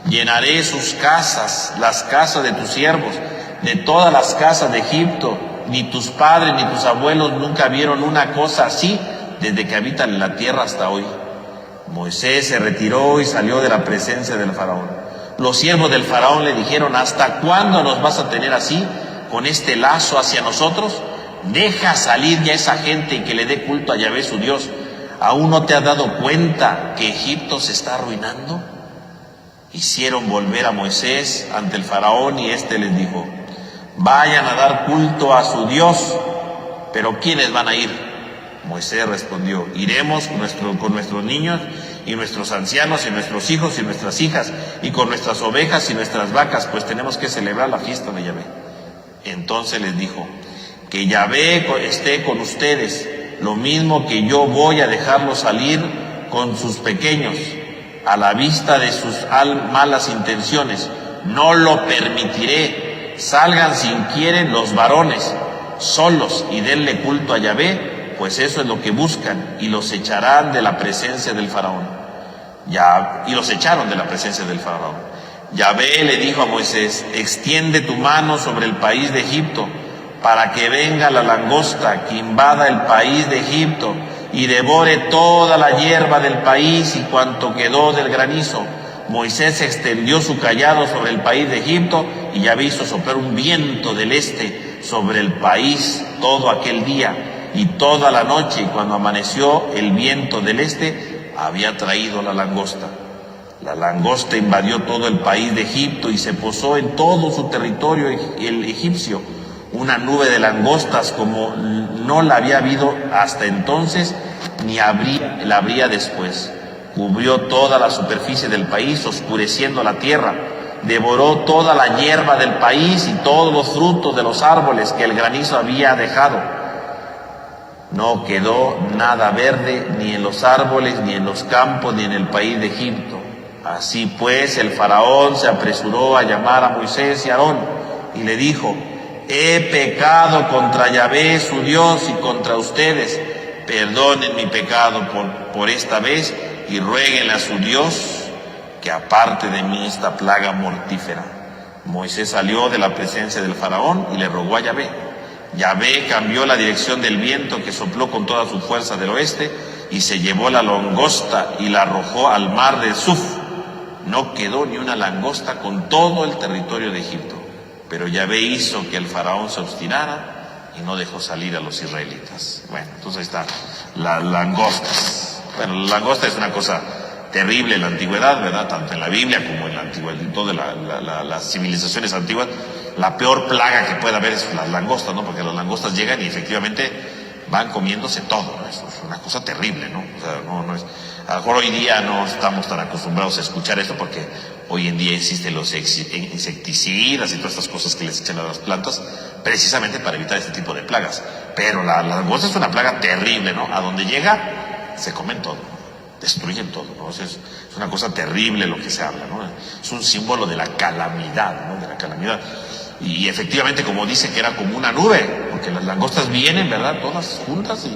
Speaker 1: Llenaré sus casas, las casas de tus siervos, de todas las casas de Egipto. Ni tus padres ni tus abuelos nunca vieron una cosa así desde que habitan en la tierra hasta hoy. Moisés se retiró y salió de la presencia del faraón. Los siervos del faraón le dijeron: ¿hasta cuándo nos vas a tener así, con este lazo hacia nosotros? Deja salir ya esa gente y que le dé culto a Yahvé su Dios. ¿Aún no te has dado cuenta que Egipto se está arruinando? Hicieron volver a Moisés ante el faraón y éste les dijo: vayan a dar culto a su Dios. ¿Pero quiénes van a ir? Moisés respondió: iremos con nuestros niños y nuestros ancianos y nuestros hijos y nuestras hijas, y con nuestras ovejas y nuestras vacas, pues tenemos que celebrar la fiesta de Yahvé. Entonces les dijo: que Yahvé esté con ustedes, lo mismo que yo voy a dejarlos salir con sus pequeños, a la vista de sus malas intenciones. No lo permitiré. Salgan si quieren los varones solos y denle culto a Yahvé, pues eso es lo que buscan, y los echarán de la presencia del faraón. Y los echaron de la presencia del faraón. Yahvé le dijo a Moisés: extiende tu mano sobre el país de Egipto, para que venga la langosta que invada el país de Egipto y devore toda la hierba del país y cuanto quedó del granizo. Moisés extendió su cayado sobre el país de Egipto, y Yahvé hizo soplar un viento del este sobre el país todo aquel día y toda la noche, y cuando amaneció, el viento del este había traído la langosta. La langosta invadió todo el país de Egipto y se posó en todo su territorio el egipcio. Una nube de langostas como no la había habido hasta entonces, ni la habría después. Cubrió toda la superficie del país, oscureciendo la tierra. Devoró toda la hierba del país y todos los frutos de los árboles que el granizo había dejado. No quedó nada verde, ni en los árboles, ni en los campos, ni en el país de Egipto. Así pues, el faraón se apresuró a llamar a Moisés y a Aarón y le dijo: he pecado contra Yahvé su Dios y contra ustedes. Perdonen mi pecado por esta vez y ruéguenle a su Dios que aparte de mí esta plaga mortífera. Moisés salió de la presencia del faraón y le rogó a Yahvé. Yahvé cambió la dirección del viento, que sopló con toda su fuerza del oeste, y se llevó la langosta y la arrojó al mar de Suf. No quedó ni una langosta con todo el territorio de Egipto. Pero Yahvé hizo que el faraón se obstinara y no dejó salir a los israelitas. Bueno, entonces ahí está, las langostas. Bueno, la langosta es una cosa terrible en la antigüedad, ¿verdad? Tanto en la Biblia como en la antigüedad, en todas las civilizaciones antiguas. La peor plaga que puede haber es las langostas, ¿no? Porque las langostas llegan y efectivamente van comiéndose todo, ¿no? Eso es una cosa terrible, ¿no? O sea, no es... A lo mejor hoy día no estamos tan acostumbrados a escuchar esto porque hoy en día existen los insecticidas y todas estas cosas que les echan a las plantas precisamente para evitar este tipo de plagas. Pero la langosta es una plaga terrible, ¿no? A donde llega se comen todo, destruyen todo, ¿no? Es una cosa terrible lo que se habla, ¿no? Es un símbolo de la calamidad, ¿no? De la calamidad. Y efectivamente, como dice, que era como una nube, porque las langostas vienen, ¿verdad? Todas juntas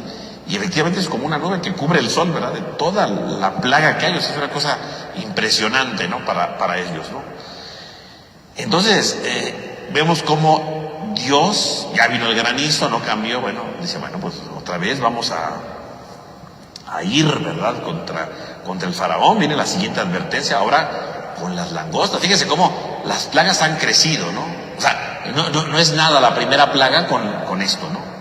Speaker 1: y efectivamente es como una nube que cubre el sol, ¿verdad? De toda la plaga que hay. O sea, es una cosa impresionante, ¿no? Para ellos, ¿no? Entonces, vemos cómo Dios, ya vino el granizo, no cambió, bueno, dice, bueno, pues otra vez vamos a ir, ¿verdad? Contra el faraón. Viene la siguiente advertencia, ahora con las langostas. Fíjense cómo las plagas han crecido, ¿no? O sea, no es nada la primera plaga con esto, ¿no?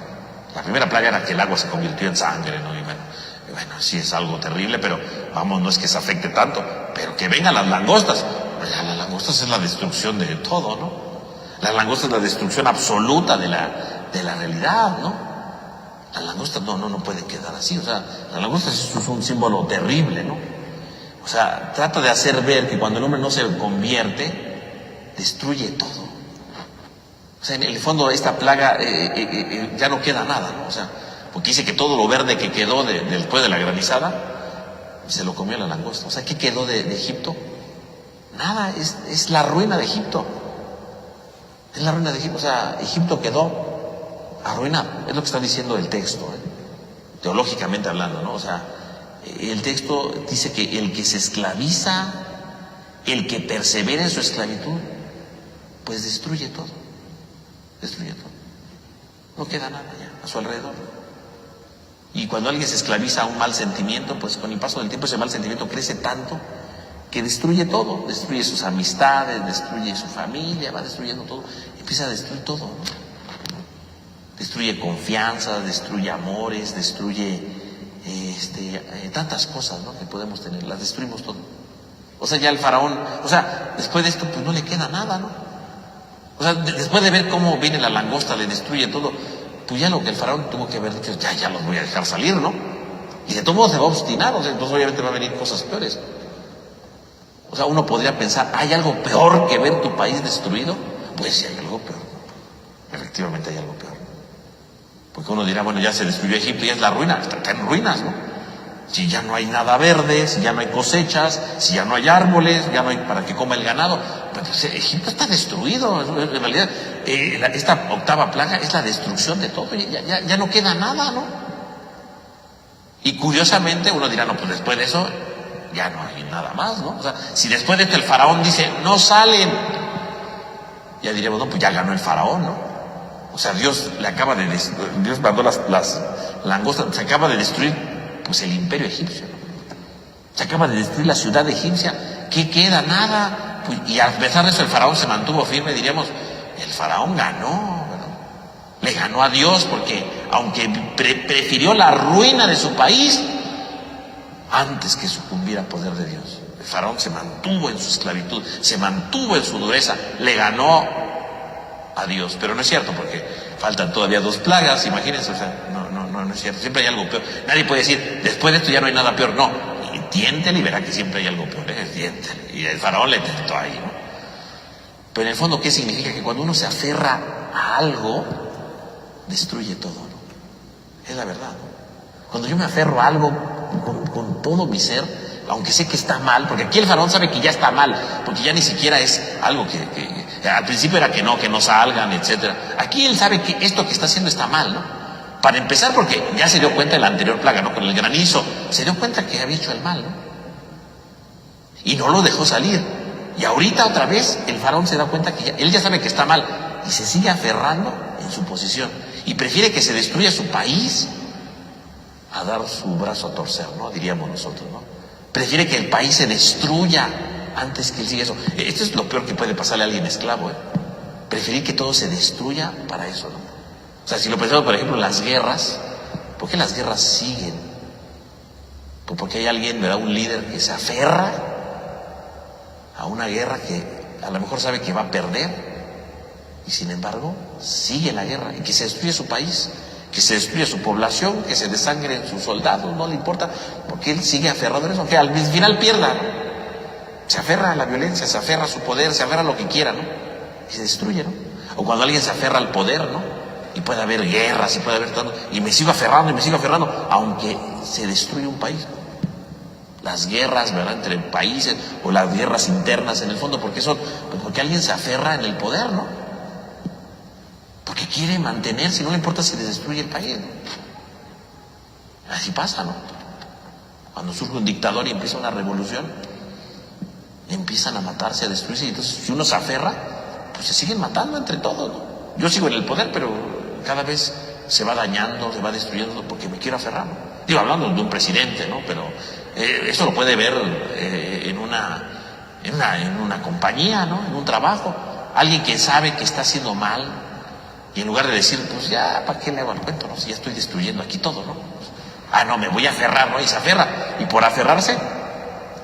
Speaker 1: La primera plaga era que el agua se convirtió en sangre, ¿no? Y bueno, sí es algo terrible, pero vamos, no es que se afecte tanto. Pero que vengan las langostas. Las langostas es la destrucción de todo, ¿no? Las langostas es la destrucción absoluta de la realidad, ¿no? Las langostas no pueden quedar así. O sea, las langostas es un símbolo terrible, ¿no? O sea, trata de hacer ver que cuando el hombre no se convierte, destruye todo. O sea, en el fondo esta plaga ya no queda nada, ¿no? O sea, porque dice que todo lo verde que quedó después de la granizada se lo comió la langosta. O sea, ¿qué quedó de Egipto? Nada, es la ruina de Egipto. Es la ruina de Egipto. O sea, Egipto quedó arruinado. Es lo que está diciendo el texto, teológicamente hablando, ¿no? O sea, el texto dice que el que se esclaviza, el que persevera en su esclavitud, pues destruye todo. Destruye todo. No queda nada ya a su alrededor. Y cuando alguien se esclaviza a un mal sentimiento, pues con el paso del tiempo ese mal sentimiento crece tanto que destruye todo, destruye sus amistades, destruye su familia, va destruyendo todo, empieza a destruir todo, ¿no? Destruye confianza, destruye amores, destruye tantas cosas, ¿no?, que podemos tener, las destruimos todo. O sea, ya el faraón, o sea, después de esto pues no le queda nada, ¿no? O sea, después de ver cómo viene la langosta, le destruye todo, pues ya lo que el faraón tuvo que haber dicho, ya los voy a dejar salir, ¿no? Y de todo modo se va a obstinar, o sea, entonces obviamente va a venir cosas peores. O sea, uno podría pensar, ¿hay algo peor que ver tu país destruido? Pues sí, hay algo peor. Efectivamente hay algo peor. Porque uno dirá, bueno, ya se destruyó Egipto y es la ruina, está en ruinas, ¿no? Si ya no hay nada verde, si ya no hay cosechas, si ya no hay árboles, ya no hay para que coma el ganado. Pues Egipto está destruido. En realidad, esta octava plaga es la destrucción de todo. Ya no queda nada, ¿no? Y curiosamente uno dirá, no, pues después de eso ya no hay nada más, ¿no? O sea, si después de esto el faraón dice, no salen, ya diríamos, no, pues ya ganó el faraón, ¿no? O sea, Dios mandó las langostas, se acaba de destruir pues el imperio egipcio, ¿no? Se acaba de destruir la ciudad egipcia. ¿Qué queda? Nada. Pues, y a pesar de eso el faraón se mantuvo firme, diríamos, el faraón ganó, ¿no? Le ganó a Dios porque aunque prefirió la ruina de su país antes que sucumbir al poder de Dios. El faraón se mantuvo en su esclavitud, se mantuvo en su dureza, le ganó a Dios, pero no es cierto porque faltan todavía 2 plagas, imagínense, o sea, no es cierto, siempre hay algo peor. Nadie puede decir, después de esto ya no hay nada peor, no, y tiéntele y verá que siempre hay algo peor, tiéntele, y el faraón le tentó ahí, ¿no? Pero en el fondo, ¿qué significa? Que cuando uno se aferra a algo, destruye todo, ¿no? Es la verdad, ¿no? Cuando yo me aferro a algo con todo mi ser, aunque sé que está mal, porque aquí el faraón sabe que ya está mal, porque ya ni siquiera es algo que al principio era que no salgan, etcétera. Aquí él sabe que esto que está haciendo está mal, ¿no? Para empezar, porque ya se dio cuenta de la anterior plaga, ¿no? Con el granizo, se dio cuenta que había hecho el mal, ¿no? Y no lo dejó salir. Y ahorita otra vez el faraón se da cuenta que él ya sabe que está mal y se sigue aferrando en su posición. Y prefiere que se destruya su país a dar su brazo a torcer, ¿no? Diríamos nosotros, ¿no? Prefiere que el país se destruya antes que él siga eso. Esto es lo peor que puede pasarle a alguien esclavo, ¿eh? Preferir que todo se destruya para eso, ¿no? O sea, si lo pensamos, por ejemplo, en las guerras, ¿por qué las guerras siguen? Pues porque hay alguien, ¿verdad? Un líder que se aferra a una guerra que a lo mejor sabe que va a perder y sin embargo sigue la guerra y que se destruye su país, que se destruye su población, que se desangren sus soldados, no le importa, porque él sigue aferrado a eso, que al final pierda, ¿no? Se aferra a la violencia, se aferra a su poder, se aferra a lo que quiera, ¿no? Y se destruye, ¿no? O cuando alguien se aferra al poder, ¿no? Y puede haber guerras, y puede haber todo, y me sigo aferrando, aunque se destruye un país, ¿no? Las guerras, ¿verdad?, entre países, o las guerras internas en el fondo, ¿por qué son? Pues porque alguien se aferra en el poder, ¿no? Porque quiere mantenerse, no le importa si le destruye el país, ¿no? Así pasa, ¿no? Cuando surge un dictador y empieza una revolución, empiezan a matarse, a destruirse, y entonces si uno se aferra, pues se siguen matando entre todos, ¿no? Yo sigo en el poder, pero cada vez se va dañando, se va destruyendo porque me quiero aferrar, ¿no? Digo, hablando de un presidente, ¿no? Pero esto lo puede ver en una compañía, ¿no? En un trabajo. Alguien que sabe que está haciendo mal y en lugar de decir, pues ya, ¿para qué le hago el cuento, no? Si ya estoy destruyendo aquí todo, ¿no? No, me voy a aferrar, ¿no? Y se aferra. Y por aferrarse,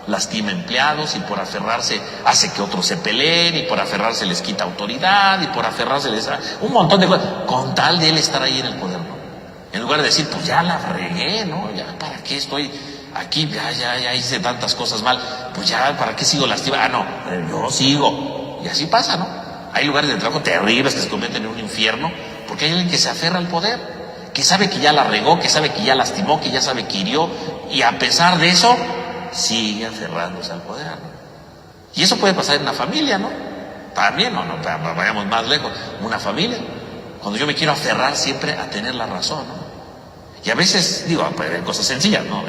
Speaker 1: lastima empleados, y por aferrarse hace que otros se peleen, y por aferrarse les quita autoridad, y por aferrarse les da un montón de cosas, con tal de él estar ahí en el poder, ¿no? En lugar de decir, pues ya la regué, ¿no? Ya, ¿para qué estoy aquí? Ya hice tantas cosas mal, pues ya, ¿para qué sigo lastimando? Yo sigo. Y así pasa, ¿no? Hay lugares de trabajo terribles que se convierten en un infierno, porque hay alguien que se aferra al poder, que sabe que ya la regó, que sabe que ya lastimó, que ya sabe que hirió, y a pesar de eso, sigue aferrándose al poder, ¿no? Y eso puede pasar en una familia, ¿no? También, no, vayamos más lejos, una familia, cuando yo me quiero aferrar siempre a tener la razón, ¿no? Y a veces, digo, hay cosas sencillas, ¿no?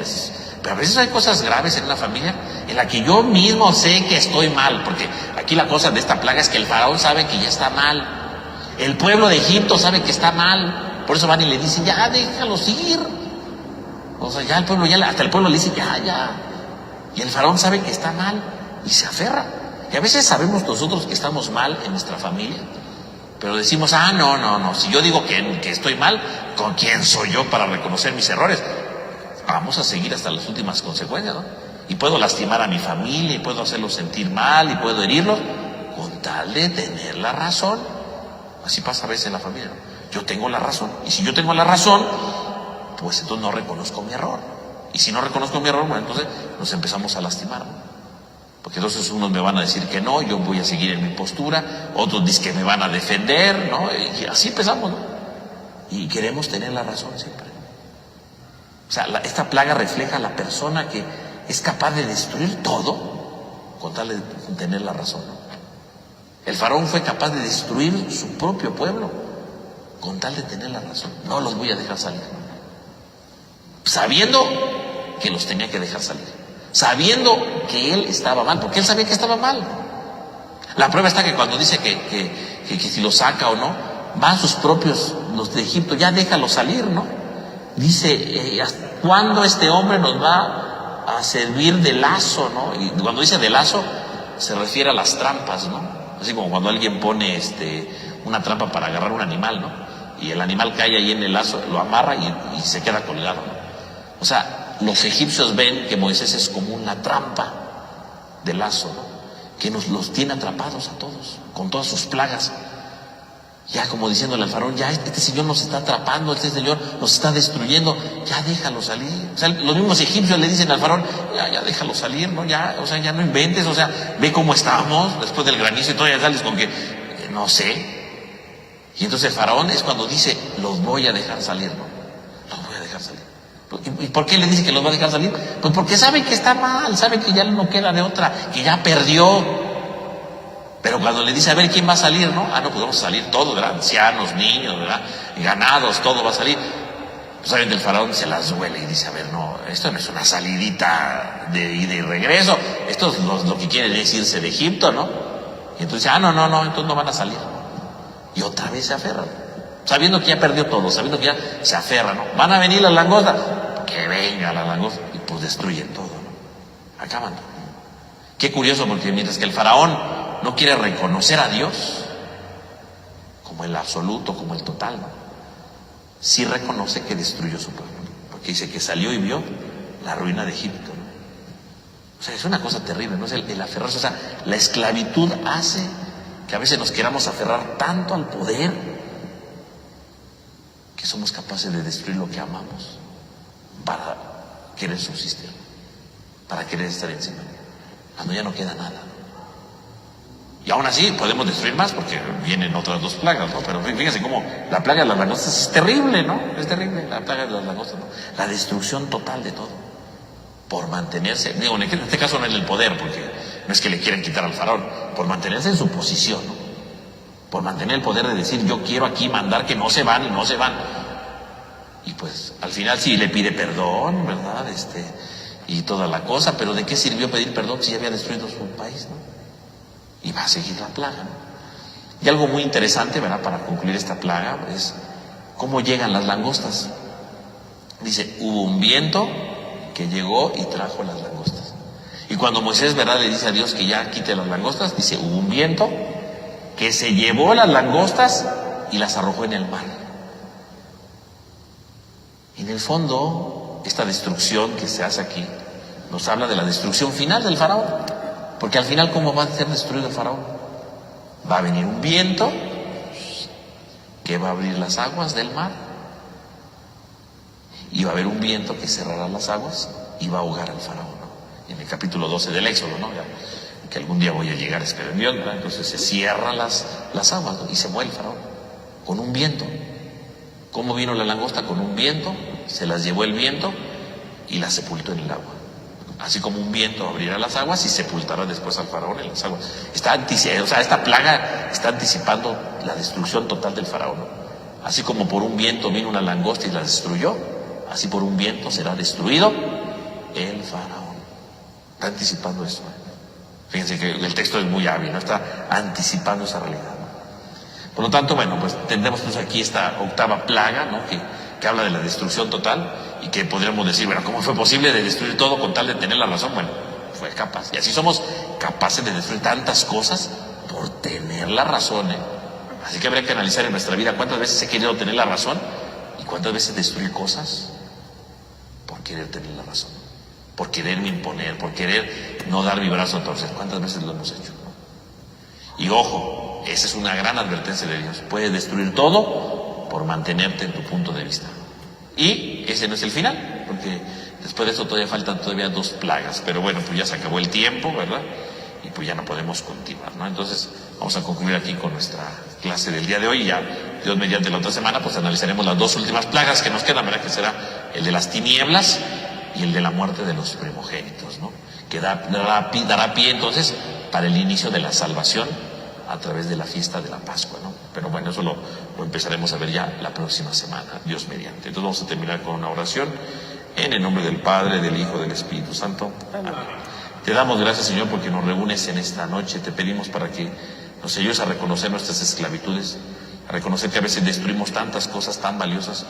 Speaker 1: Pero a veces hay cosas graves en una familia en la que yo mismo sé que estoy mal, porque aquí la cosa de esta plaga es que el faraón sabe que ya está mal, el pueblo de Egipto sabe que está mal, por eso van y le dicen, ya, déjalos ir. O sea, ya el pueblo, hasta el pueblo le dice, ya. Y el faraón sabe que está mal, y se aferra. Y a veces sabemos nosotros que estamos mal en nuestra familia, pero decimos, no, si yo digo que estoy mal, ¿con quién soy yo para reconocer mis errores? Vamos a seguir hasta las últimas consecuencias, ¿no? Y puedo lastimar a mi familia, y puedo hacerlos sentir mal, y puedo herirlos, con tal de tener la razón. Así pasa a veces en la familia, ¿no? Yo tengo la razón, y si yo tengo la razón, pues entonces no reconozco mi error. Y si no reconozco mi error, bueno, entonces nos empezamos a lastimar, ¿no? Porque entonces unos me van a decir que no, yo voy a seguir en mi postura, otros dicen que me van a defender, ¿no? Y así empezamos, ¿no? Y queremos tener la razón siempre. O sea, esta plaga refleja a la persona que es capaz de destruir todo con tal de tener la razón, ¿no? El faraón fue capaz de destruir su propio pueblo con tal de tener la razón. No los voy a dejar salir, sabiendo que los tenía que dejar salir, sabiendo que él estaba mal, porque él sabía que estaba mal. La prueba está que cuando dice que si lo saca o no, van sus propios, los de Egipto, ya déjalo salir, ¿no? Dice, ¿hasta cuándo este hombre nos va a servir de lazo, ¿no? Y cuando dice de lazo, se refiere a las trampas, ¿no? Así como cuando alguien pone una trampa para agarrar un animal, ¿no? Y el animal cae ahí en el lazo, lo amarra y se queda colgado, ¿no? O sea, los egipcios ven que Moisés es como una trampa de lazo, ¿no? Que los tiene atrapados a todos, con todas sus plagas. Ya como diciéndole al faraón, ya este señor nos está atrapando, este señor nos está destruyendo, ya déjalo salir. O sea, los mismos egipcios le dicen al faraón, ya déjalo salir, ¿no? Ya, o sea, ya no inventes, o sea, ve cómo estábamos después del granizo y todavía sales con que, no sé. Y entonces el faraón es cuando dice, los voy a dejar salir, ¿no? Los voy a dejar salir. ¿Y por qué le dice que los va a dejar salir? Pues porque sabe que está mal, sabe que ya no queda de otra, que ya perdió. Pero cuando le dice, a ver, ¿quién va a salir, no? No, pues vamos a salir todos, ¿verdad? Ancianos, niños, ¿verdad? Ganados, todo va a salir. Pues obviamente el faraón se las duele y dice, a ver, no, esto no es una salidita de ida y regreso. Esto es lo que quiere es irse de Egipto, ¿no? Y entonces dice, no, entonces no van a salir. Y otra vez se aferran, sabiendo que ya perdió todo, sabiendo que ya se aferran, ¿no? Van a venir las langostas, que venga la langosta, y pues destruyen todo, ¿no? Acaban. Qué curioso, porque mientras que el faraón no quiere reconocer a Dios como el absoluto, como el total, ¿no? Sí reconoce que destruyó su pueblo, porque dice que salió y vio la ruina de Egipto, ¿no? O sea, es una cosa terrible, ¿no? Es el aferrarse. O sea, la esclavitud hace que a veces nos queramos aferrar tanto al poder que somos capaces de destruir lo que amamos para querer subsistir, para querer estar encima, cuando ya no queda nada. Y aún así podemos destruir más porque vienen otras dos plagas, ¿no? Pero fíjense cómo la plaga de las langostas es terrible, ¿no? Es terrible la plaga de las langostas, ¿no? La destrucción total de todo. Por mantenerse, digo, en este caso no es el poder, porque no es que le quieren quitar al faraón, por mantenerse en su posición, ¿no? Por mantener el poder de decir, yo quiero aquí mandar que no se van y no se van. Y pues al final sí le pide perdón, ¿verdad? Y toda la cosa, pero ¿de qué sirvió pedir perdón si ya había destruido su país, ¿no? Y va a seguir la plaga, ¿no? Y algo muy interesante, ¿verdad? Para concluir esta plaga es cómo llegan las langostas. Dice, hubo un viento que llegó y trajo las langostas. Y cuando Moisés, ¿verdad?, le dice a Dios que ya quite las langostas, dice, hubo un viento que se llevó las langostas y las arrojó en el mar. Y en el fondo, esta destrucción que se hace aquí nos habla de la destrucción final del faraón. Porque al final, ¿cómo va a ser destruido el faraón? Va a venir un viento que va a abrir las aguas del mar, y va a haber un viento que cerrará las aguas y va a ahogar al faraón, ¿no? En el capítulo 12 del Éxodo, ¿no? Que algún día voy a llegar, espero en Dios, ¿verdad? Entonces se cierran las aguas, ¿no? Y se muere el faraón con un viento. ¿Cómo vino la langosta? Con un viento, se las llevó el viento y las sepultó en el agua. Así como un viento abrirá las aguas y sepultará después al faraón en las aguas. Esta plaga está anticipando la destrucción total del faraón, ¿no? Así como por un viento vino una langosta y la destruyó, así por un viento será destruido el faraón. Está anticipando eso, ¿eh? Fíjense que el texto es muy hábil, ¿no? Está anticipando esa realidad, ¿no? Por lo tanto, bueno, pues tendremos pues aquí esta octava plaga, ¿no? Que habla de la destrucción total, y que podríamos decir, bueno, ¿cómo fue posible de destruir todo con tal de tener la razón? Bueno, fue capaz. Y así somos capaces de destruir tantas cosas por tener la razón, ¿eh? Así que habría que analizar en nuestra vida cuántas veces he querido tener la razón y cuántas veces destruir cosas por querer tener la razón, por quererme imponer, por querer no dar mi brazo a torcer. ¿Cuántas veces lo hemos hecho? Y ojo, esa es una gran advertencia de Dios. Puedes destruir todo por mantenerte en tu punto de vista. Y ese no es el final, porque después de eso todavía faltan 2 plagas. Pero bueno, pues ya se acabó el tiempo, ¿verdad? Y pues ya no podemos continuar, ¿no? Entonces vamos a concluir aquí con nuestra clase del día de hoy. Y ya, Dios mediante, la otra semana, pues analizaremos las 2 últimas plagas que nos quedan, ¿verdad? Que será el de las tinieblas y el de la muerte de los primogénitos, ¿no? Que dará pie entonces para el inicio de la salvación a través de la fiesta de la Pascua, ¿no? Pero bueno, eso lo empezaremos a ver ya la próxima semana, Dios mediante. Entonces vamos a terminar con una oración en el nombre del Padre, del Hijo, del Espíritu Santo. Amén. Te damos gracias, Señor, porque nos reúnes en esta noche. Te pedimos para que nos ayudes a reconocer nuestras esclavitudes, a reconocer que a veces destruimos tantas cosas tan valiosas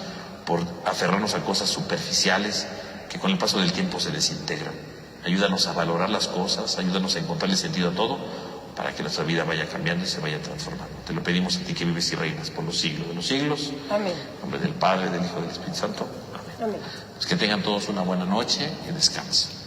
Speaker 1: por aferrarnos a cosas superficiales que con el paso del tiempo se desintegran. Ayúdanos a valorar las cosas, ayúdanos a encontrarle sentido a todo, para que nuestra vida vaya cambiando y se vaya transformando. Te lo pedimos a ti que vives y reinas por los siglos de los siglos.
Speaker 2: Amén.
Speaker 1: En nombre del Padre, del Hijo y del Espíritu Santo. Amén.
Speaker 2: Amén.
Speaker 1: Pues que tengan todos una buena noche y descansen.